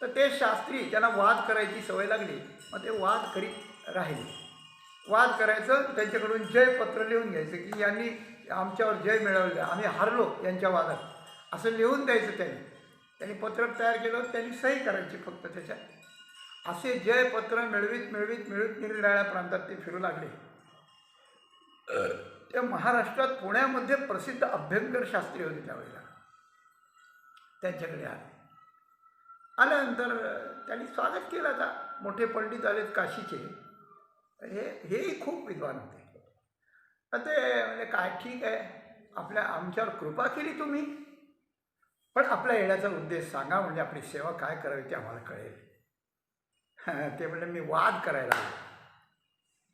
तर ते शास्त्री त्यांना वाद करायची सवय लागली, मग ते वाद करीत राहिले. वाद करायचं, त्यांच्याकडून जयपत्र लिहून घ्यायचं की यांनी आमच्यावर जय मिळवले, आम्ही हारलो यांच्या वादात, असं लिहून द्यायचं. त्यांनी पत्रक तयार केलं, त्यांनी सही करायची फक्त त्याच्यात. असे जयपत्र मिळवीत मिळवीत मिळवीत निरनिराळ्या प्रांतात ते फिरू लागले. त्या महाराष्ट्रात पुण्यामध्ये प्रसिद्ध अभ्यंकर शास्त्री होते त्यावेळेला. त्यांच्याकडे आल्यानंतर त्यांनी स्वागत केलं. आता मोठे पंडित आलेत काशीचे, हेही खूप विद्वान होते. तर ते म्हणजे काय, ठीक आहे, आमच्यावर कृपा केली तुम्ही, पण आपल्या येण्याचा उद्देश सांगा, म्हणजे आपली सेवा काय करावी ते आम्हाला कळेल. ते म्हणजे मी वाद करायला आलो,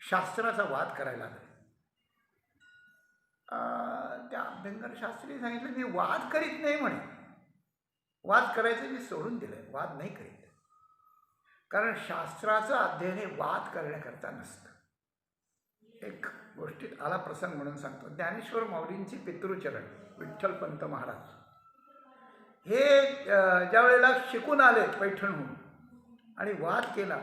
शास्त्राचा वाद करायला आलो. त्या अभ्यंकर शास्त्री सांगितलं मी वाद करीत नाही म्हणे. वाद करायचं मी सोडून दिलंय, वाद नाही करीत. कारण शास्त्राचं अध्ययन हे वाद करण्याकरता नसतं. एक गोष्टीत आला प्रसंग म्हणून सांगतो. ज्ञानेश्वर माऊलींची पितृचरण विठ्ठलपंत महाराज हे ज्या वेळेला शिकून आले पैठणहून आणि वाद केला,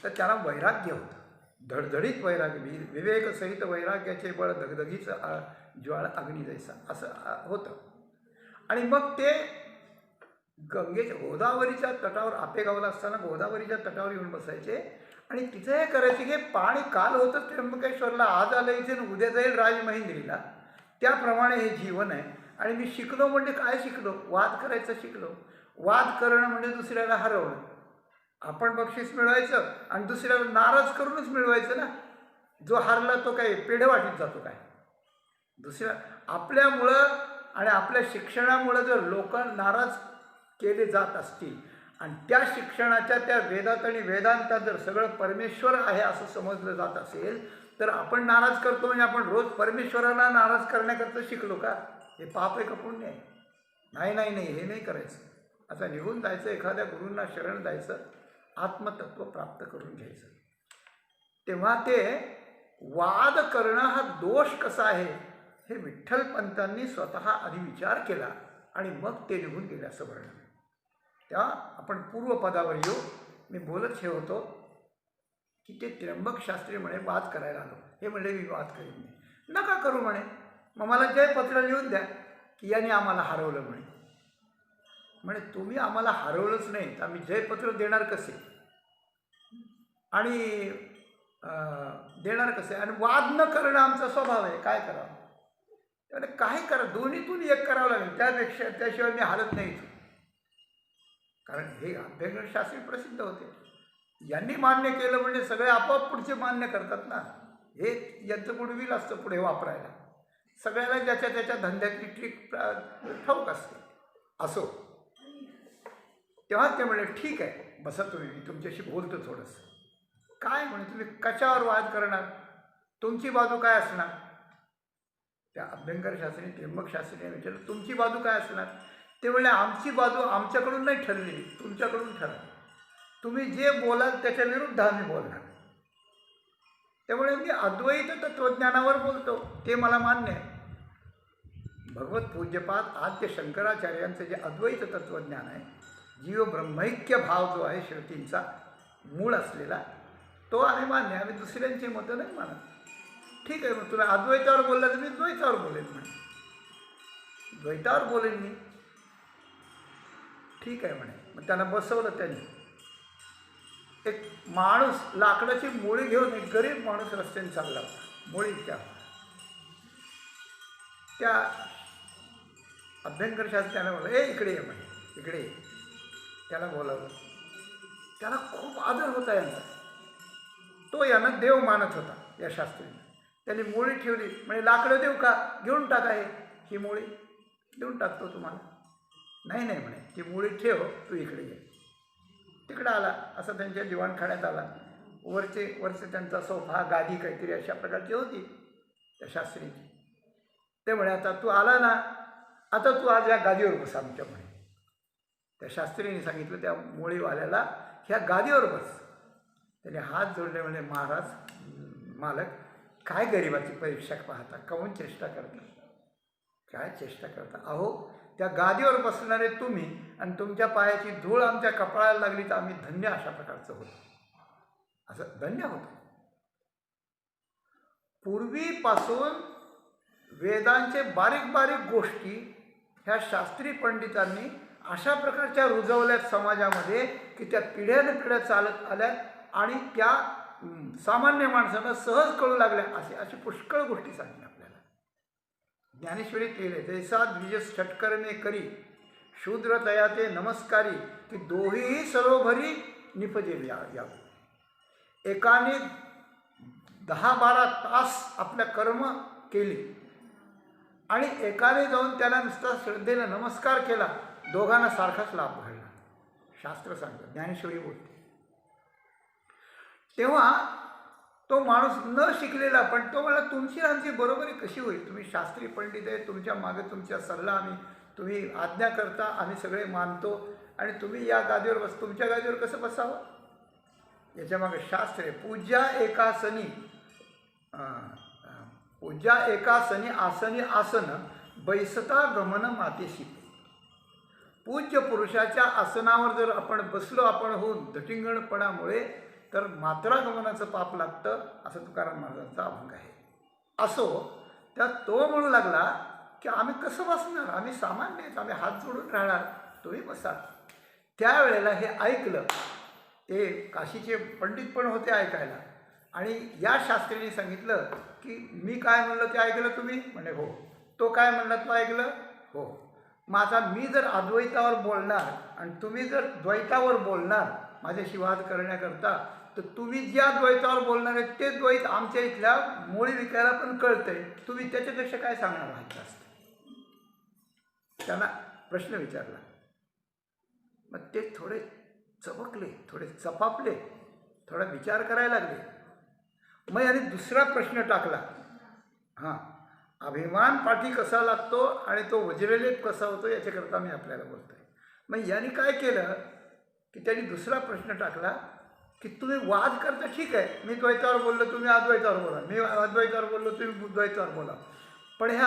तर त्याला वैराग्य होतं, धडधडीत वैराग्य, विवेकसहित वैराग्याचे बळ दगदगीचं ज्वाळ अग्नी जैसा, असं होतं. आणि मग ते गंगेच्या गोदावरीच्या तटावर, आपेगावला असताना गोदावरीच्या तटावर येऊन बसायचे आणि तिथे हे करायचे की पाणी काल होतं त्र्यंबकेश्वरला, आज आलं इथे, उद्या जाईल राजमहेंद्रीला, त्याप्रमाणे हे जीवन आहे. आणि मी शिकलो म्हणजे काय शिकलो? वाद करायचं शिकलो. वाद करणं म्हणजे दुसऱ्याला हरवणं. आपण बक्षीस मिळवायचं आणि दुसऱ्याला नाराज करूनच मिळवायचं ना. जो हारला तो काय पेढे वाटीत जातो काय? दुसऱ्या आपल्यामुळं आणि आपल्या शिक्षणामुळं जर लोक नाराज केले जात असतील आणि त्या शिक्षणाच्या त्या वेदात आणि वेदांतात जर सगळं परमेश्वर आहे असं समजलं जात असेल, तर आपण नाराज करतो म्हणजे आपण रोज परमेश्वराला नाराज करण्याकरता शिकलो का? हे पाप आहे का पुण्य आहे? नाही नाही नाही, हे नाही करायचं. आता निघून जायचं, एखाद्या गुरूंना शरण जायचं, आत्मतत्व प्राप्त करून घ्यायचं. तेव्हा ते वाद करणं हा दोष कसा आहे हे विठ्ठलपंतांनी स्वतः आधी विचार केला आणि मग ते निघून गेले असं वर्णन. तेव्हा आपण पूर्वपदावर येऊ. मी बोलत हे होतो की ते त्र्यंबक शास्त्री म्हणे वाद करायला आलो. हे म्हणले मी वाद करीन नाही. नका करू म्हणे, मग मला जयपत्र लिहून द्या की यांनी आम्हाला हरवलं म्हणे तुम्ही आम्हाला हरवलंच नाही तर आम्ही जयपत्र देणार कसे आणि देणार कसे? आणि वाद न करणं आमचा स्वभाव आहे, काय करावं? त्यामुळे काय करा, दोन्हीतून एक करावं लागेल, त्याशिवाय मी हालत नाही. कारण हे अभ्यंकर शास्त्री प्रसिद्ध होते. यांनी मान्य केलं म्हणजे सगळे आपोआप पुढचे मान्य करतात ना. हे यांचं गुडविल असतं पुढे वापरायला. सगळ्याला ज्याच्या त्याच्या धंद्यातली ट्रिक ठाऊक असते. असो, तेव्हा ते म्हणे ठीक आहे, बसा तुम्ही, मी तुमच्याशी बोलतो थोडंसं. काय म्हणे, तुम्ही कशावर वाद करणार? तुमची बाजू काय असणार? त्या अभ्यंकर शास्त्री त्र्यंबक शास्त्रीने विचारलं तुमची बाजू काय असणार? ते म्हणले आमची बाजू आमच्याकडून नाही ठरलेली, तुमच्याकडून ठरली. तुम्ही जे बोलाल त्याच्या विरुद्ध आम्ही बोलणार. त्यामुळे मी अद्वैत तत्त्वज्ञानावर बोलतो, ते मला मान्य आहे. भगवत पूज्यपाद आद्य शंकराचार्यांचं जे अद्वैत तत्त्वज्ञान आहे, जीव ब्रह्मैक्य भाव जो आहे श्रुतींचा मूळ असलेला, तो आम्ही मान्य. आम्ही दुसऱ्यांची मतं नाही मानत. ठीक आहे, मग तुम्ही अद्वैतावर बोलला तर मी द्वैतावर बोलेन म्हणे. द्वैतावर बोलेन मी. ठीक आहे म्हणे. मग त्यांना बसवलं त्यांनी. एक माणूस लाकडाची मोळी घेऊन, एक गरीब माणूस रस्त्याने चालला होता, मोळी त्या अभ्यंकर शास्त्र्याने बोलला, इकडे ये म्हणे, इकडे ये. त्याला बोलावलं. त्याला खूप आदर होता यांचा. तो यांना देव मानत होता या शास्त्रीने. त्यांनी मोळी ठेवली. म्हणजे लाकडं देऊ का? घेऊन टाका, ही मोळी देऊन टाकतो तुम्हाला. नाही नाही म्हणे, ती मोळी ठेव, तू इकडे ये. तिकडं आला, असं त्यांच्या दिवाणखान्यात आला. वरचे त्यांचा सोफा, गादी काहीतरी अशा प्रकारची होती त्या शास्त्रीची. ते म्हणे आता तू आला ना, आता तू आज या गादीवर बस आमच्या म्हणे. त्या शास्त्रीने सांगितलं त्या मोळीवाल्याला, ह्या गादीवर बस. त्याने हात जोडले. म्हणे महाराज, मालक, काय गरिबाची परीक्षा पाहता, काहून चेष्टा करता? काय चेष्टा करता? अहो, त्या गादीवर बसणारे तुम्ही आणि तुमच्या पायाची धूळ आमच्या कपाळाला लागली तर आम्ही धन्य अशा प्रकारचं होतो, असं धन्य होतं. पूर्वीपासून वेदांचे बारीक बारीक गोष्टी ह्या शास्त्री पंडितांनी अशा प्रकारच्या रुजवल्यात समाजामध्ये की त्या पिढ्यानपिढ्या चालत आल्यात आणि त्या सामान्य माणसांना सहज कळू लागल्या. अशी पुष्कळ गोष्टी सांगितल्या आपल्याला. ज्ञानेश्वरी केले जैसा द्विज षटकर्मे करी शूद्र तयाते नमस्कारी की दोहीही सरोभरी निपजे यावे. एकाने 10-12 तास आपल्या कर्म केली आणि एकाने जाऊन त्याला नुसता श्रद्धेने नमस्कार केला, दोघांना सारखाच लाभ घडला. शास्त्र सांगतं, ज्ञानेश्वरी बोलते. तेव्हा तो माणूस न शिकलेला पण तो मला तुमची आमची बरोबरी कशी होईल? तुम्ही शास्त्री पंडित आहे, तुमच्या मागे तुमचा सल्ला तुम्ही आज्ञा करता, आम्ही सगळे मानतो आणि तुम्ही या गादीवर तुमच्या गादीवर कसं बसावं? याच्यामागे शास्त्र आहे. पूज्या एकासनी आसनी आसन बैसता गमन मातेशी. पूज्य पुरुषाच्या आसनावर जर आपण बसलो आपण होऊन धटिंगणपणामुळे तर मात्रागमनाचं पाप लागतं, असं तुकाराम महाराजांचा अभंग आहे. असो, त्यात तो म्हणू लागला की आम्ही कसं बसणार, आम्ही सामान्य आहेत, आम्ही हात जोडून राहणार, तुम्ही बसा. त्यावेळेला हे ऐकलं, ते काशीचे पंडित पण होते ऐकायला आणि या शास्त्रीने सांगितलं की मी काय म्हणलं ते ऐकलं तुम्ही? म्हणे हो. तो काय म्हणला तो ऐकलं? हो. मग आता मी जर अद्वैतावर बोलणार आणि तुम्ही जर द्वैतावर बोलणार माझ्याशी वाद करण्याकरता, तर तुम्ही ज्या द्वैतावर बोलणार आहेत ते द्वैत आमच्या इथल्या मोळी विकायला पण कळतंय, तुम्ही त्याच्यापेक्षा काय सांगणार आहात जास्त? त्यांना प्रश्न विचारला. मग ते थोडे चबकले, थोडे चपापले, थोडा विचार करायला लागले. मग याने दुसरा प्रश्न टाकला. हां, अभिमान पाठी कसा लागतो आणि तो वज्रलेप कसा होतो याच्याकरता मी आपल्याला बोलतोय. मग याने काय केलं की त्यांनी दुसरा प्रश्न टाकला की तुम्ही वाद करता, ठीक आहे, मी द्वैतावर बोललो तुम्ही अद्वैतावर बोला, मी अद्वैतावर बोललो तुम्ही द्वैतावर बोला, पण हे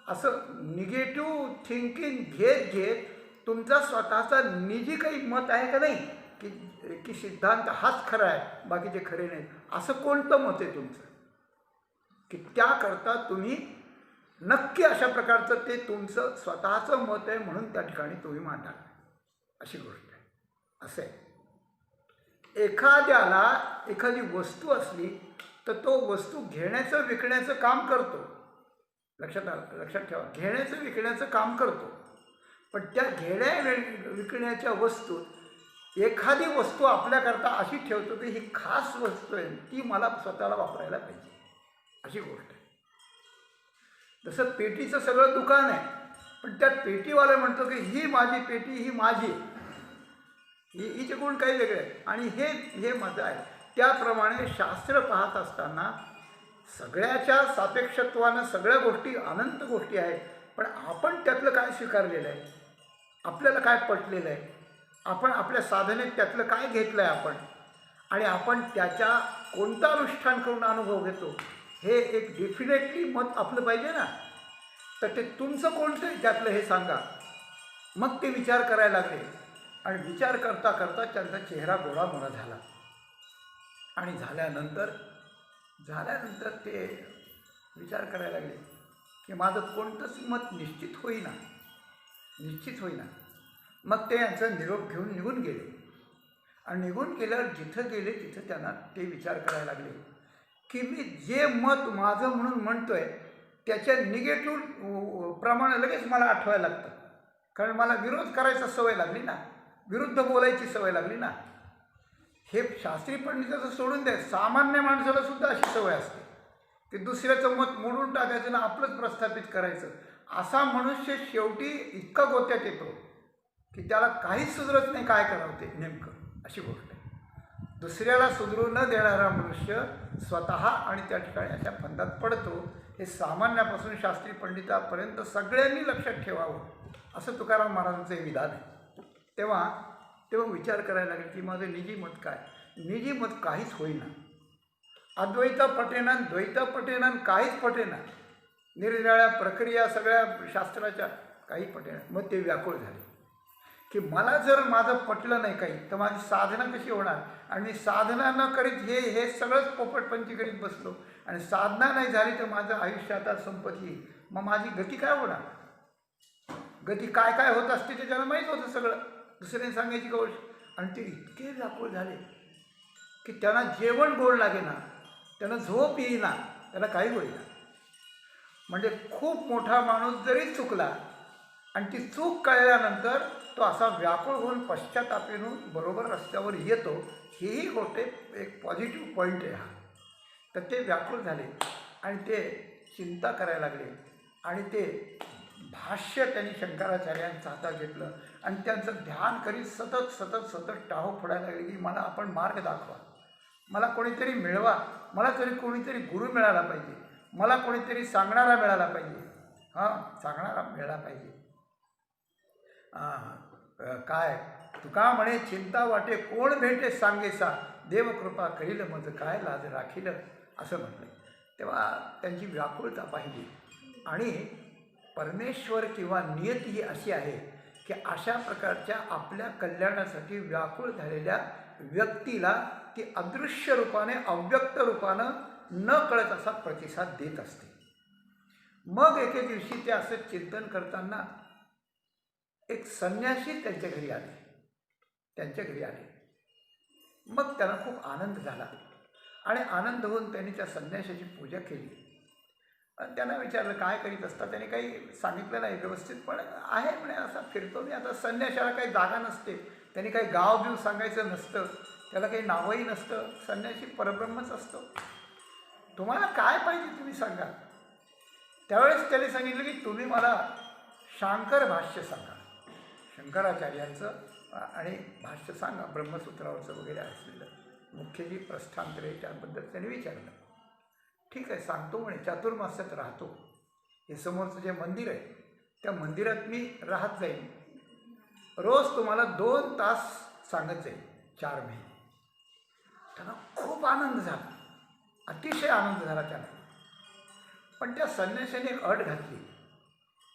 असं निगेटिव्ह थिंकिंग घेत तुमचा स्वतःचा निजी काही मत आहे का नाही की सिद्धांत हाच खरा आहे बाकीचे खरे नाहीत, असं कोणतं मत आहे तुमचं की त्याकरता तुम्ही नक्की अशा प्रकारचं ते तुमचं स्वतःचं मत आहे म्हणून त्या ठिकाणी तुम्ही मांडा, अशी गोष्ट आहे. असं आहे, एखाद्याला एखादी वस्तू असली तर तो वस्तू घेण्याचं विकण्याचं काम करतो. लक्षात ठेवा, घेण्याचं विकण्याचं काम करतो. पण त्या घेण्या विकण्याच्या वस्तूत एखादी वस्तू आपल्याकरता अशी ठेवतो की ही खास वस्तू आहे, ती मला स्वतःला वापरायला पाहिजे, अशी गोष्ट आहे. जसं पेटीचं सगळं दुकान आहे, पण त्या पेटीवाला म्हणतो की ही माझी पेटी, ही माझी, हिचे गुण काही वेगळे आहेत आणि हे माझं आहे. त्याप्रमाणे शास्त्र पाहत असताना सगळ्याच्या सापेक्षत्वानं सगळ्या गोष्टी अनंत गोष्टी आहेत, पण आपण त्यातलं काय स्वीकारलेलं आहे, आपल्याला काय पटलेलं आहे, आपण आपल्या साधनेत त्यातलं काय घेतलं आहे आपण, आणि आपण त्याच्या कोणता अनुष्ठान करून अनुभव घेतो, हे एक डेफिनेटली मत आपलं पाहिजे ना. तर ते तुमचं कोणतं आहे त्यातलं हे सांगा. मग ते विचार करायला लागले आणि विचार करता करता त्यांचा चेहरा गोळामोळा झाला आणि झाल्यानंतर ते विचार करायला लागले की माझं कोणतंच मत निश्चित होईना. मग ते यांचा निरोप घेऊन निघून गेले आणि निघून गेल्यावर जिथं गेले तिथं त्यांना ते विचार करायला लागले की मी जे मत माझं म्हणून म्हणतोय त्याच्या निगेटिव्ह प्रमाणे लगेच मला आठवायला लागतं, कारण मला विरोध करायचा सवय लागली ना, विरुद्ध बोलायची सवय लागली ना. हे शास्त्री पंडिताचं सोडून द्या, सामान्य माणसाला सुद्धा अशी सवय असते की दुसऱ्याचं मत मोडून टाकायचं ना आपलंच प्रस्थापित करायचं. असा मनुष्य शेवटी इतका गोत्यात येतो की त्याला काहीच सुधरत नाही काय करावं ते नेमकं, अशी गोष्ट आहे. दुसऱ्याला सुधरू न देणारा मनुष्य स्वतः आणि त्या ठिकाणी अशा फंदात पडतो. हे सामान्यापासून शास्त्री पंडितापर्यंत सगळ्यांनी लक्षात ठेवावं, असं तुकाराम महाराजांचं हे विधान आहे. तेव्हा विचार करायला लागेल की माझं निजी मत काय. निजी मत काहीच होईना, अद्वैत पटेना, द्वैत पटेना, काहीच पटेना, निरनिराळ्या प्रक्रिया सगळ्या शास्त्राच्या काही पटेना. मग ते व्याकुळ झाले. की मला जर माझं पटलं नाही काही तर माझी साधना कशी होणार, आणि साधना न करीत हे सगळंच पोपटपंची करीत बसलो आणि साधना नाही झाली तर माझं आयुष्य आता संपत येईल, मग माझी गती काय होणार? गती काय काय होत असते ते त्याला माहीत होतं सगळं, दुसऱ्याने सांगायची गोष्ट. आणि ते इतके व्याकुळ झाले की त्यांना जेवण गोड लागेना, त्यांना झोप येईना, त्याला काही होईना. म्हणजे खूप मोठा माणूस जरी चुकला आणि ती चूक कळल्यानंतर तो असा व्याकुळ होऊन पश्चातापेनून बरोबर रस्त्यावर येतो, हीही गोष्ट एक पॉझिटिव्ह पॉईंट आहे हा. तर ते व्याकुळ झाले आणि ते चिंता करायला लागले आणि ते भाष्य त्यांनी शंकराचार्यांचं हातात घेतलं आणि त्यांचं ध्यान करीत सतत सतत सतत टाहो फोडायला लागले की मला आपण मार्ग दाखवा, मला कोणीतरी मिळवा, मला तरी कोणीतरी गुरु मिळाला पाहिजे, मला कोणीतरी सांगणारा मिळाला पाहिजे, सांगणारा मिळाला पाहिजे. काय तुका म्हणे चिंता वाटे कोण भेटे सांगेसा, देवकृपा करील मज काय लाज राखील, असं म्हटलं. तेव्हा त्यांची व्याकुळता पाहिली आणि परमेश्वर किंवा नियती ही अशी आहे की अशा प्रकारच्या आपल्या कल्याणासाठी व्याकुळ झालेल्या व्यक्तीला ती अदृश्य रूपाने अव्यक्त रूपानं न कळत असा प्रतिसाद देत असते. मग एके दिवशी ते असं चिंतन करताना एक संन्यासी त्यांच्या घरी आले. मग त्यांना खूप आनंद झाला आणि आनंद होऊन त्यांनी त्या संन्याशाची पूजा केली. आणि त्यांना विचारलं काय करीत असता, त्याने काही सांगितलं नाही व्यवस्थित, पण आहे म्हणे असा फिरतो मी. आता संन्याशाला काही जागा नसते, त्यांनी काही गाव बिव सांगायचं नसतं, त्याला काही नावही नसतं, संन्याशी परब्रह्मच असतो. तुम्हाला काय पाहिजे तुम्ही सांगा. त्यावेळेस त्याने सांगितलं की तुम्ही मला शांकर भाष्य सांगा, शंकराचार्यांचं आणि भाष्य सांगा, ब्रह्मसूत्रावरचं वगैरे असलेलं मुख्य जी प्रस्थांतरे त्याबद्दल त्याने विचारलं. ठीक आहे सांगतो म्हणे, चातुर्मास्यात राहतो, हे समोरचं जे मंदिर आहे त्या मंदिरात मी राहत जाईन, रोज तुम्हाला 2 तास सांगत जाईल 4 महिने. त्यांना खूप आनंद झाला, अतिशय आनंद झाला त्याला. पण त्या संन्याशाने एक अट घातली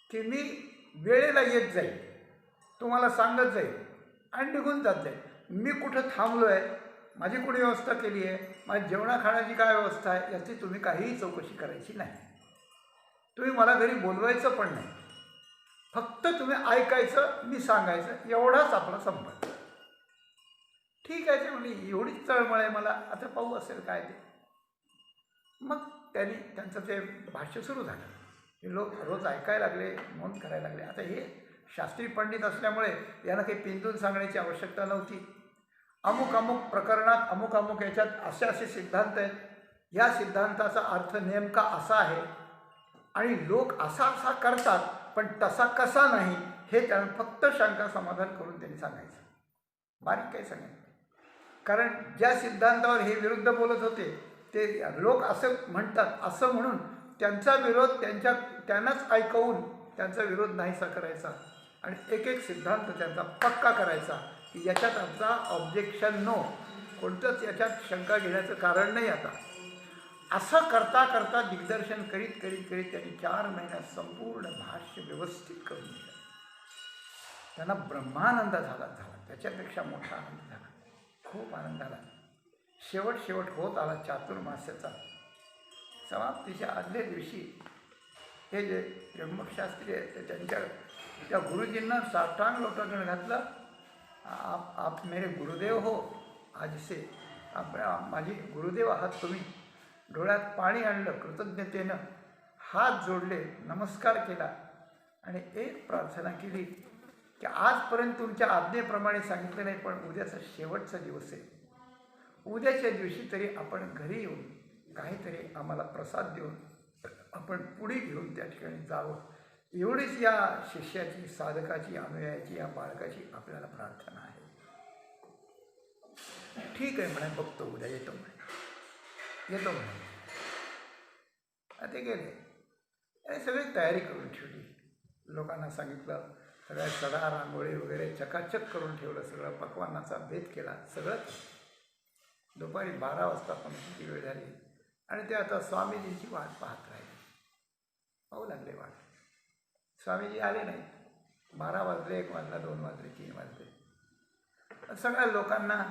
की मी वेळेला येत जाईल, तुम्हाला सांगत जाईल आणि निघून जात जाईल. मी कुठं थांबलो आहे, माझी कोणी व्यवस्था केली आहे, माझ्या जेवणा खाण्याची काय व्यवस्था आहे, याची तुम्ही काहीही चौकशी करायची नाही. तुम्ही मला घरी बोलवायचं पण नाही, फक्त तुम्ही ऐकायचं, मी सांगायचं, एवढाच आपला संबंध. ठीक आहे ते म्हणजे एवढीच तळमळ आहे मला, आता पाहू असेल काय ते. मग त्यांचं ते भाष्य सुरू झालं. हे लोक रोज ऐकायला लागले, नोंद करायला लागले. आता हे शास्त्री पंडित असल्यामुळे यांना काही पिंजून सांगण्याची आवश्यकता नव्हती. अमुक अमुक प्रकरणात अमुक अमुक याच्यात असे असे सिद्धांत आहेत, या सिद्धांताचा अर्थ नेमका असा आहे आणि लोक असा असा करतात पण तसा कसा नाही, हे त्यांना फक्त शंका समाधान करून त्यांनी सांगायचं, बारीक काही सांगायचं. कारण ज्या सिद्धांतावर हे विरुद्ध बोलत होते ते लोक असं म्हणतात असं म्हणून त्यांचा विरोध त्यांनाच ऐकवून त्यांचा विरोध नाहीसा करायचा आणि एक एक सिद्धांत त्यांचा पक्का करायचा की याच्यात आमचा ऑब्जेक्शन नो, कोणतंच याच्यात शंका घेण्याचं कारण नाही. आता असं करता करता दिग्दर्शन करीत करीत करीत त्यांनी 4 महिन्यात संपूर्ण भाष्य व्यवस्थित करून दिलं. त्यांना ब्रह्मानंद झाला, त्याच्यापेक्षा मोठा आनंद झाला, खूप आनंद झाला. शेवट होत आला चातुर्मास्याचा. समाप्तीच्या आदल्या दिवशी हे जे त्र्यंबकशास्त्री आहे त्यांच्या त्या गुरुजींना साष्टांग लोटांगण घातलं. आप मेरे गुरुदेव हो, आज से माझी गुरुदेव आहात तुम्ही. डोळ्यात पाणी आणलं, कृतज्ञतेनं हात जोडले, नमस्कार केला आणि एक प्रार्थना केली की आजपर्यंत तुमच्या आज्ञेप्रमाणे सांगितलं नाही, पण उद्याचा शेवटचा दिवस आहे, उद्याच्या दिवशी तरी आपण घरी येऊन काहीतरी आम्हाला प्रसाद देऊन आपण पुढे घेऊन त्या ठिकाणी जावं, एवढीच या शिष्याची, साधकाची, अनुयायाची, या बाळकाची आपल्याला प्रार्थना आहे. ठीक आहे म्हणे, बघतो उद्या येतो म्हणे. ते गेले आणि सगळी तयारी करून ठेवली. लोकांना सांगितलं, सगळ्या सडा रांगोळी वगैरे चकाचक करून ठेवलं, सगळं पक्वान्नाचा भेद केला, सगळंच. दुपारी 12 वाजता पंक्तीची वेळ झाली आणि ते आता स्वामीजींची वाट पाहत राहिले. पाहू लागले वाट, स्वामीजी आले नाही. 12 वाजले, 1 वाजला, 2 वाजले, 3 वाजले. सगळ्या लोकांना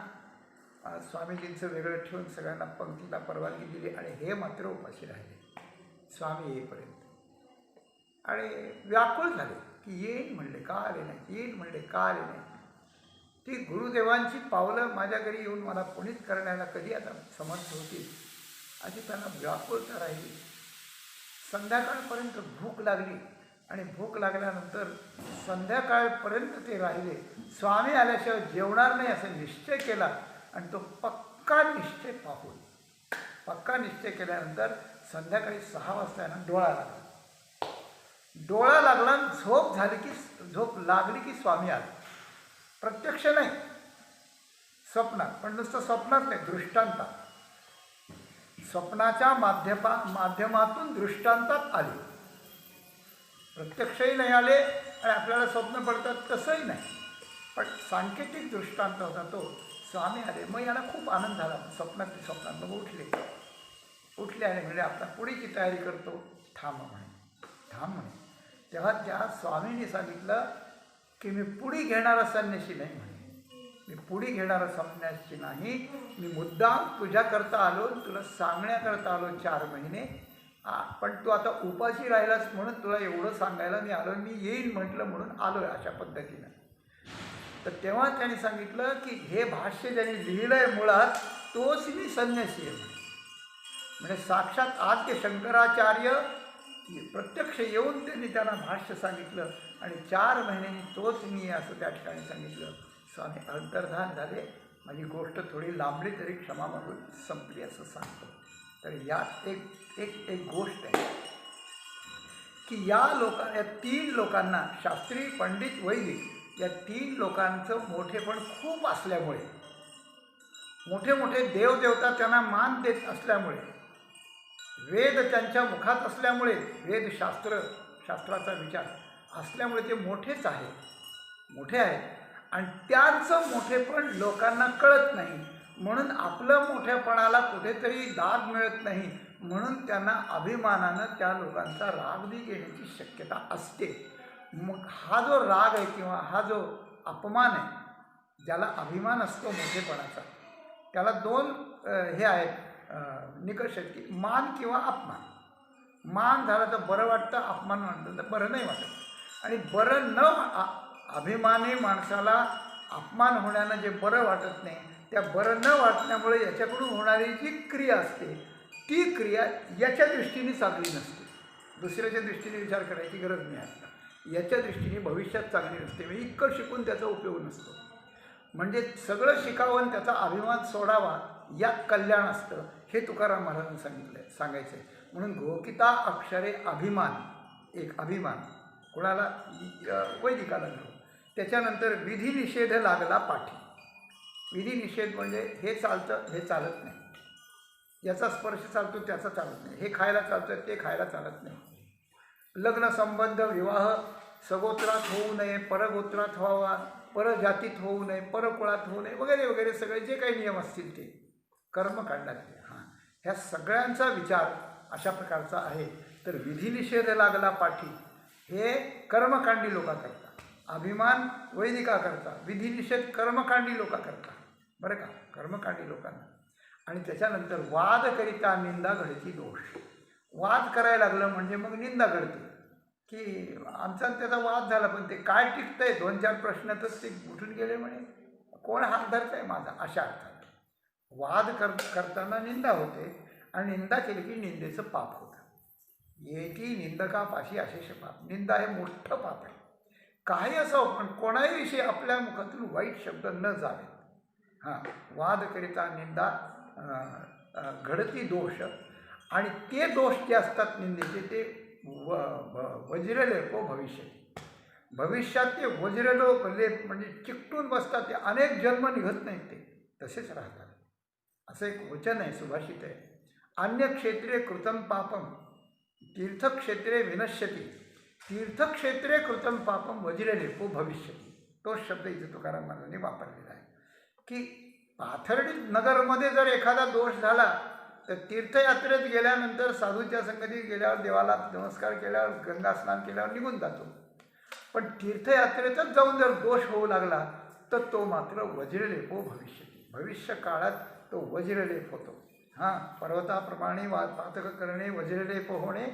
स्वामीजींचं वेगळं ठेवून सगळ्यांना पंक्तीला परवानगी दिली आणि हे मात्र उपाशी राहिले स्वामी येईपर्यंत. आणि व्याकुळ झाले की येईन म्हणले का आले नाही, येईन म्हणले का आले नाही. ती गुरुदेवांची पावलं माझ्या घरी येऊन मला पुनीत करण्याला कधी आता समर्थ होतील अशी त्यांना व्याकुळता राहिली. संध्याकाळपर्यंत भूक लागली आणि भूक लागल्यानंतर संध्याकाळपर्यंत ते राहिले. स्वामी आल्याशिवाय जेवणार नाही असा निश्चय केला आणि तो पक्का निश्चय केल्यानंतर संध्याकाळी 6 वाजता ना डोळा लागला. झोप लागली की स्वामी आला. प्रत्यक्ष नाही, स्वप्नात. पण नुसतं स्वप्नात नाही, दृष्टांतात. स्वप्नाच्या माध्यमातून दृष्टांतात आले. प्रत्यक्षही नाही आले आणि आपल्याला स्वप्न पडतात तसंही नाही, पण सांकेतिक दृष्टांत होता तो. स्वामी आले. मग याला खूप आनंद झाला. स्वप्नात मग उठले आणि म्हणजे आपला पुढीची तयारी करतो. थांब म्हणे. तेव्हा त्या स्वामींनी सांगितलं की मी पुढी घेणारा संन्यासी नाही म्हणे. मी पुढी घेणारा संन्यासी नाही. मी मुद्दाम तुझ्याकरता आलो, तुला सांगण्याकरता आलो 4 महिने. पण तू आता उपाशी राहिलास म्हणून तुला एवढं सांगायला मी आलो. मी येईन म्हटलं म्हणून आलो अशा पद्धतीनं. तर तेव्हा त्यांनी सांगितलं की हे भाष्य ज्यांनी लिहिलं आहे मुळात तोच मी संन्यासी आहे. म्हणजे साक्षात आद्य शंकराचार्य प्रत्यक्ष येऊन त्यांना भाष्य सांगितलं आणि 4 महिन्यांनी तोच मी असं त्या ठिकाणी सांगितलं. स्वामी अंतर्धान झाले. माझी गोष्ट थोडी लांबली तरी क्षमा मागून संपली असं सांगतो. तर यात एक गोष्ट आहे की या 3 लोकांना, शास्त्री, पंडित, वैदिक, या 3 लोकांचं मोठेपण खूप असल्यामुळे, मोठे देवदेवता त्यांना मान देत असल्यामुळे, वेद त्यांच्या मुखात असल्यामुळे, शास्त्राचा विचार असल्यामुळे ते मोठे आहेत. आणि त्यांचं मोठेपण लोकांना कळत नाही म्हणून आपलं मोठेपणाला कुठेतरी दाद मिळत नाही म्हणून त्यांना अभिमानानं त्या लोकांचा राग बी येण्याची शक्यता असते. मग हा जो राग आहे किंवा हा जो अपमान आहे, ज्याला अभिमान असतो मोठेपणाचा, त्याला 2 हे आहेत निकष आहेत की मान किंवा अपमान. मान झाला तर बरं वाटतं, अपमान म्हणतं तर बरं नाही वाटत. आणि बरं अभिमानी माणसाला अपमान होण्यानं जे बरं वाटत नाही, त्या बरं न वाटण्यामुळे याच्याकडून होणारी जी क्रिया असते ती क्रिया याच्या दृष्टीने चांगली नसते. दुसऱ्याच्या दृष्टीने विचार करायची गरज नाही आता. याच्या दृष्टीने भविष्यात चांगली नसते. म्हणजे इतकं शिकून त्याचा उपयोग नसतो. म्हणजे सगळं शिकावं आणि त्याचा अभिमान सोडावा यात कल्याण असतं हे तुकाराम महाराजांनी सांगायचं आहे. म्हणून गोकिता अक्षरे अभिमान कोणाला, वैदिकाला नव्हतं. त्याच्यानंतर विधिनिषेध लागला पाठी. विधिनिषेध म्हणजे हे चालतं हे चालत नाही, याचा स्पर्श चालतो त्याचा चालत नाही, हे खायला चालतं ते खायला चालत नाही, लग्न संबंध विवाह सगोत्रात होऊ नये, परगोत्रात व्हावा, परजातीत होऊ नये, परकुळात होऊ नये वगैरे वगैरे सगळे जे काही नियम असतील ते कर्मकांडातले. ह्या सगळ्यांचा विचार अशा प्रकारचा आहे. तर विधिनिषेध लागला पाठी हे कर्मकांडी लोका करता, अभिमान वैदिका करता, विधिनिषेध कर्मकांडी लोका करता, बरं का, कर्मकांडी लोकांना. आणि त्याच्यानंतर वाद करिता निंदा घडती दोष. वाद करायला लागलं म्हणजे मग निंदा घडते की आमचा त्याचा वाद झाला पण ते काय टिकतंय, 2-4 प्रश्नातच ते उठून गेले म्हणे, कोण हात धरतंय माझा, अशा अर्थात वाद करताना निंदा होते. आणि निंदा केली की निंदेचं पाप होतं. येती निंदकापाशी अशेष पाप. निंदा हे मोठं पाप आहे. काही असो पण कोणाही विषयी आपल्या मुखातून वाईट शब्द न जावे. वाद करिता निंदा घडती दोष. आणि ते दोष जे असतात निंदेचे ते वज्रलेपो भविष्य, भविष्यात ते वज्रलोप लेप म्हणजे चिकटून बसतात, ते अनेक जन्म निघत नाहीत, ते तसेच राहतात. असं एक वचन आहे, सुभाषित आहे. अन्य क्षेत्रे कृतं पापम तीर्थक्षेत्रे विनश्यती, तीर्थक्षेत्रे कृतं पापम वज्रलेपो भविष्यती. तोच शब्द इथे तुकाराम महाराजांनी वापरलेला आहे की पाथर्डी नगरमध्ये जर एखादा दोष झाला तर तीर्थयात्रेत गेल्यानंतर साधूच्या संगतीत गेल्यावर देवाला नमस्कार केल्यावर गंगा स्नान केल्यावर निघून जातो. पण तीर्थयात्रेतच जाऊन जर दोष होऊ लागला तर तो मात्र वज्रलेपो भविष्य, भविष्य काळात तो वज्रलेप होतो. हां, पर्वताप्रमाणे पातक करणे वज्रलेप होणे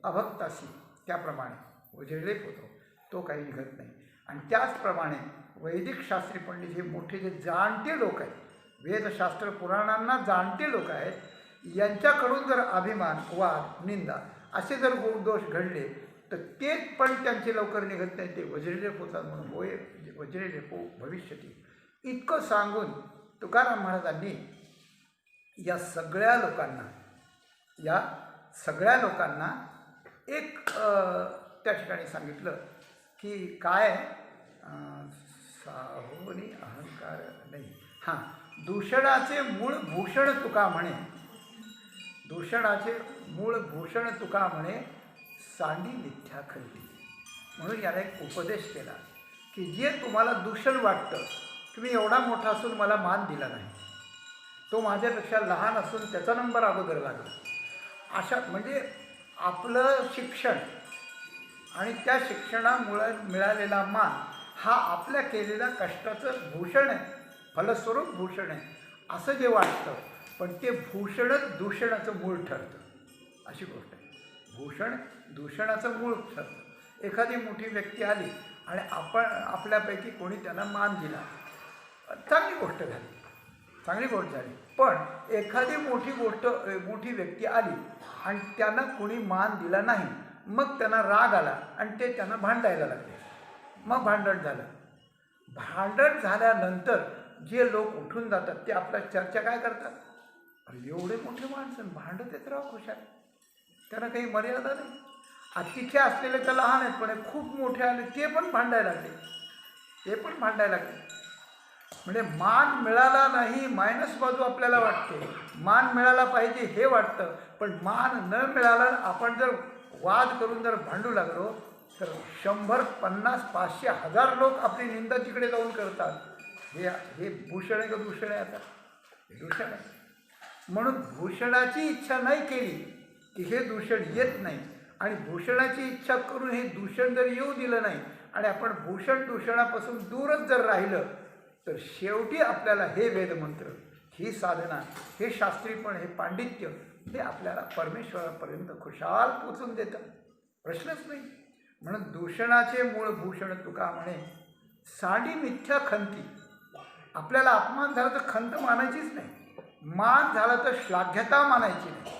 अभक्तासी, त्याप्रमाणे वज्रलेप होतो, तो काही निघत नाही. आणि त्याचप्रमाणे वैदिक शास्त्री पंडित हे मोठे जे जाणते लोक आहेत, वेदशास्त्र पुराणांना जाणते लोक आहेत, यांच्याकडून जर अभिमान, वाद, निंदा असे जर दोष घडले तर ते पण त्यांचे लवकर निघत नाही, ते वज्रलेप होतात. म्हणून होय वज्रलेपो भविष्यती इतकं सांगून तुकाराम महाराजांनी या सगळ्या लोकांना एक त्या ठिकाणी सांगितलं की काय साहोनी अहंकार नाही. हां, दूषणाचे मूळ भूषण तुका म्हणे, दूषणाचे मूळ भूषण तुका म्हणे सांडी मिथ्या खंती. म्हणून याला एक उपदेश केला की जे तुम्हाला दूषण वाटतं, तुम्ही एवढा मोठा असून मला मान दिला नाही, तो माझ्यापेक्षा लहान असून त्याचा नंबर अगोदर लागला, अशा म्हणजे आपलं शिक्षण आणि त्या शिक्षणामुळे मिळालेला मान हा आपल्या केलेल्या कष्टाचं भूषण आहे, फलस्वरूप भूषण आहे असं जे वाटतं, पण ते भूषणच दूषणाचं मूळ ठरतं. अशी गोष्ट आहे, भूषण दूषणाचं मूळ ठरतं. एखादी मोठी व्यक्ती आली आणि आपल्यापैकी कोणी त्यांना मान दिला, चांगली गोष्ट झाली. पण एखादी मोठी व्यक्ती आली आणि त्यांना कोणी मान दिला नाही, मग त्यांना राग आला आणि ते त्यांना भांडायला लागले. मग भांडण झाल्यानंतर जे लोक उठून जातात ते आपल्या चर्चा काय करतात, अरे एवढे मोठे माणसं भांडत येत राव खुशाल, त्यांना काही मर्यादा नाही. तिथे असलेले तर लहान आहेत, पण खूप मोठे आले ते पण भांडायला लागले. म्हणजे मान मिळाला नाही मायनस बाजू आपल्याला वाटते, मान मिळाला पाहिजे हे वाटतं, पण मान न मिळाला आपण जर वाद करून जर भांडू लागलो तर 100, 50, 500, 1000 लोक आपली निंदा तिकडे जाऊन करतात. हे भूषण आहे का दूषण आहे? आता हे दूषण आहे. म्हणून भूषणाची इच्छा नाही केली की हे दूषण येत नाही, आणि भूषणाची इच्छा करून हे दूषण जर येऊ दिलं नाही आणि आपण भूषण दूषणापासून दूरच जर राहिलं तर शेवटी आपल्याला हे वेदमंत्र, ही साधना, हे शास्त्रीपण, हे पांडित्य हे आपल्याला परमेश्वरापर्यंत खुशाल पोचून देतं, प्रश्नच नाही. म्हणून दूषणाचे मूळ भूषण तुका म्हणे सांडी मिथ्या खंती. आपल्याला अपमान झाला तर खंत मानायचीच नाही, मान झाला तर श्लाघ्यता मानायची नाही.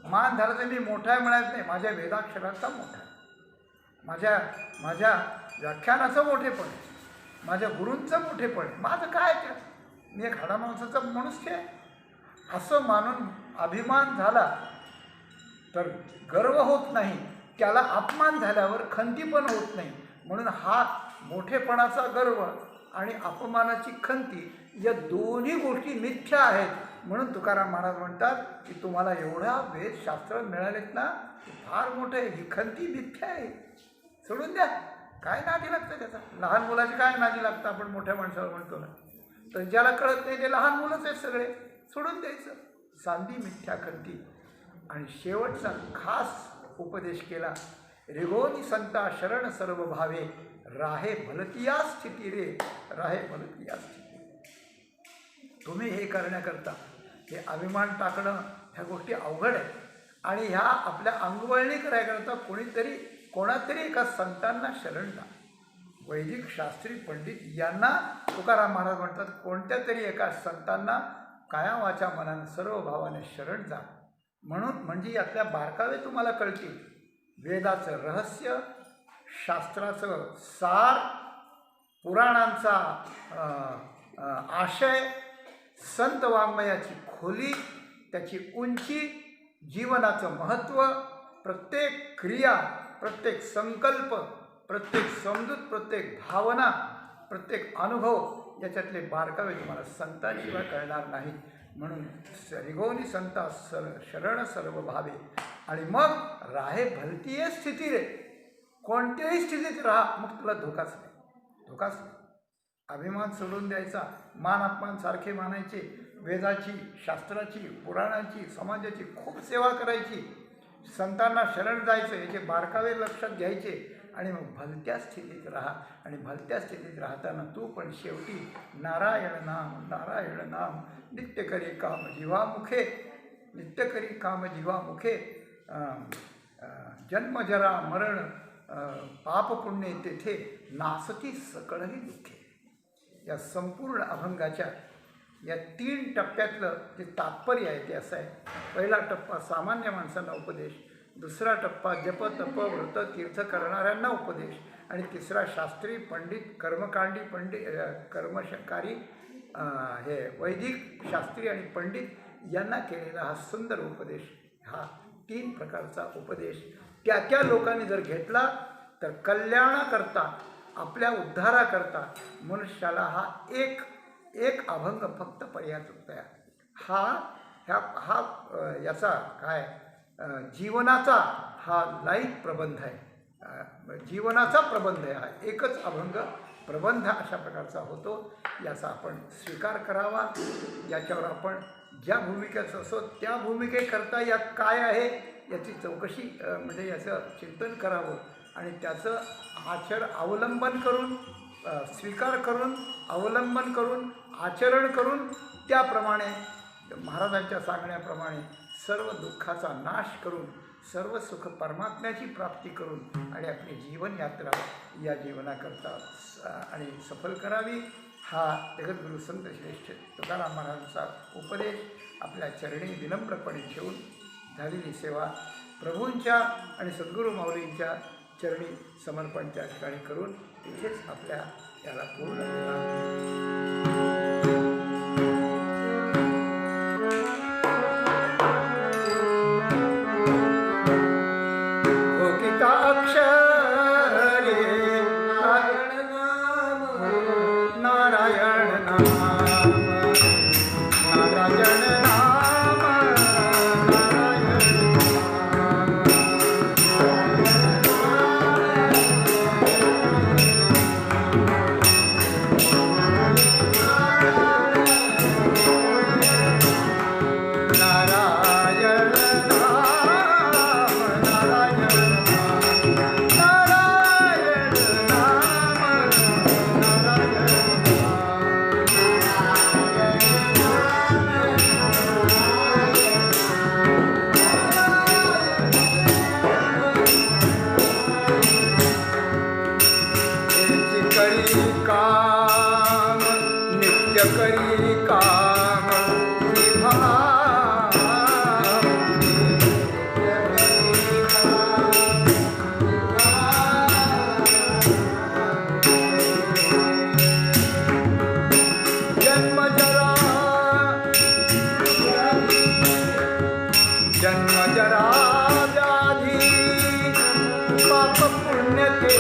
मान झाला तर मी मोठा आहे म्हणायचं नाही, माझ्या वेदाक्षराचा मोठा आहे, माझ्या व्याख्यानाचं मोठेपण आहे, माझ्या गुरूंचं मोठेपण आहे, माझं काय त्यात, मी एक हाडा माणसाचा मनुष्य आहे असं मानून अभिमान झाला तर गर्व होत नाही, त्याला अपमान झाल्यावर खंती पण होत नाही. म्हणून हा मोठेपणाचा गर्व आणि अपमानाची खंती या दोन्ही गोष्टी मिथ्या आहेत. म्हणून तुकाराम महाराज म्हणतात की तुम्हाला एवढा वेदशास्त्र मिळालेत ना, फार मोठं आहे, ही खंती मिथ्या आहे, सोडून द्या. काय नादी लागतं त्याचा, लहान मुलाची काय नादी लागतं, आपण मोठ्या माणसाला म्हणतो ना, तर ज्याला कळत नाही ते लहान मुलंच आहेत सगळे, सोडून द्यायचं. सांदी मिथ्या खंती. आणि शेवटचा खास उपदेश केला, रिगोनी संता शरण सर्व भावे राहे भलतिया स्थिती रे, राहे भलतिया स्थिती. तुम्ही हे करण्याकरता हे अभिमान टाकणं ह्या गोष्टी अवघड आहे, आणि ह्या आपल्या अंगवळणी करायकरता कोणातरी एका संतांना शरण जा. वैदिक शास्त्री पंडित यांना तुकाराम महाराज म्हणतात, कोणत्या तरी एका संतांना काया वाचा मनानं सर्व भावाने शरण जा. म्हणजे यातल्या बारकावे तुम्हाला कळतील. वेदाचं रहस्य, शास्त्राचं सार, पुराणांचा आशय, संत वाङ्मयाची खोली, त्याची उंची, जीवनाचं महत्त्व, प्रत्येक क्रिया, प्रत्येक संकल्प, प्रत्येक समजूत, प्रत्येक भावना, प्रत्येक अनुभव, याच्यातले बारकावे तुम्हाला संतांशिवाय कळणार नाहीत. म्हणून रिगोनी संता शरण सर्व भावे. आणि मग राहे भलतीये स्थिती रे, कोणत्याही स्थितीत राहा, मग तुला धोकाच नाही. अभिमान सोडून द्यायचा, मान अपमान सारखे मानायचे, वेदाची, शास्त्राची, पुराणाची, समाजाची खूप सेवा करायची, संतांना शरण जायचं, याचे बारकावे लक्षात घ्यायचे, आणि मग भलत्या स्थितीत राहा. आणि भलत्या स्थितीत राहताना तू पण शेवटी नारायण नाम नित्य करी काम जीवामुखे, नित्य करी काम जीवामुखे, जन्मजरा मरण पाप पुण्य तेथे नासती सकळही दुःखे. या संपूर्ण अभंगाच्या या 3 टप्प्यातलं जे तात्पर्य आहे ते असं आहे. पहिला टप्पा सामान्य माणसांना उपदेश, दुसरा टप्पा जप तप व्रत तीर्थ करणाऱ्यांना उपदेश, आणि तिसरा शास्त्री पंडित कर्मकांडी कर्मशकारी हे वैदिक शास्त्री आणि पंडित यांना केलेला हा सुंदर उपदेश. हा 3 प्रकारचा उपदेश त्या लोकांनी जर घेतला तर कल्याणाकरता, आपल्या उद्धाराकरता मनुष्याला हा एक अभंग फक्त पर्याप्त आहे. याचा काय जीवनाचा हा लाईफ प्रबंध आहे, जीवनाचा प्रबंध आहे. हा एकच अभंग प्रबंध अशा प्रकारचा होतो. याचा आपण स्वीकार करावा. याच्यावर आपण ज्या भूमिकेचं असो त्या भूमिकेकरता या काय आहे याची चौकशी म्हणजे याचं चिंतन करावं आणि त्याचं अवलंबन करून, स्वीकार करून, अवलंबन करून, आचरण करून त्याप्रमाणे महाराजांच्या सांगण्याप्रमाणे सर्व दुःखाचा नाश करून सर्व सुख परमात्म्याची प्राप्ती करून आणि आपली जीवनयात्रा या जीवनाकरता आणि सफल करावी. हा जगद्गुरू संत श्रेष्ठ तुकाराम महाराजांचा उपदेश आपल्या चरणी विनम्रपणे ठेवून झालेली सेवा प्रभूंच्या आणि सद्गुरू माऊलींच्या चरणी समर्पण त्या ठिकाणी करून तिथेच आपल्या याला पूर्ण गीता अक्षरे नारायण नाम, नारायण नाम, काम नित्य करी काम जन्म जरा व्याधी पाप पुण्य के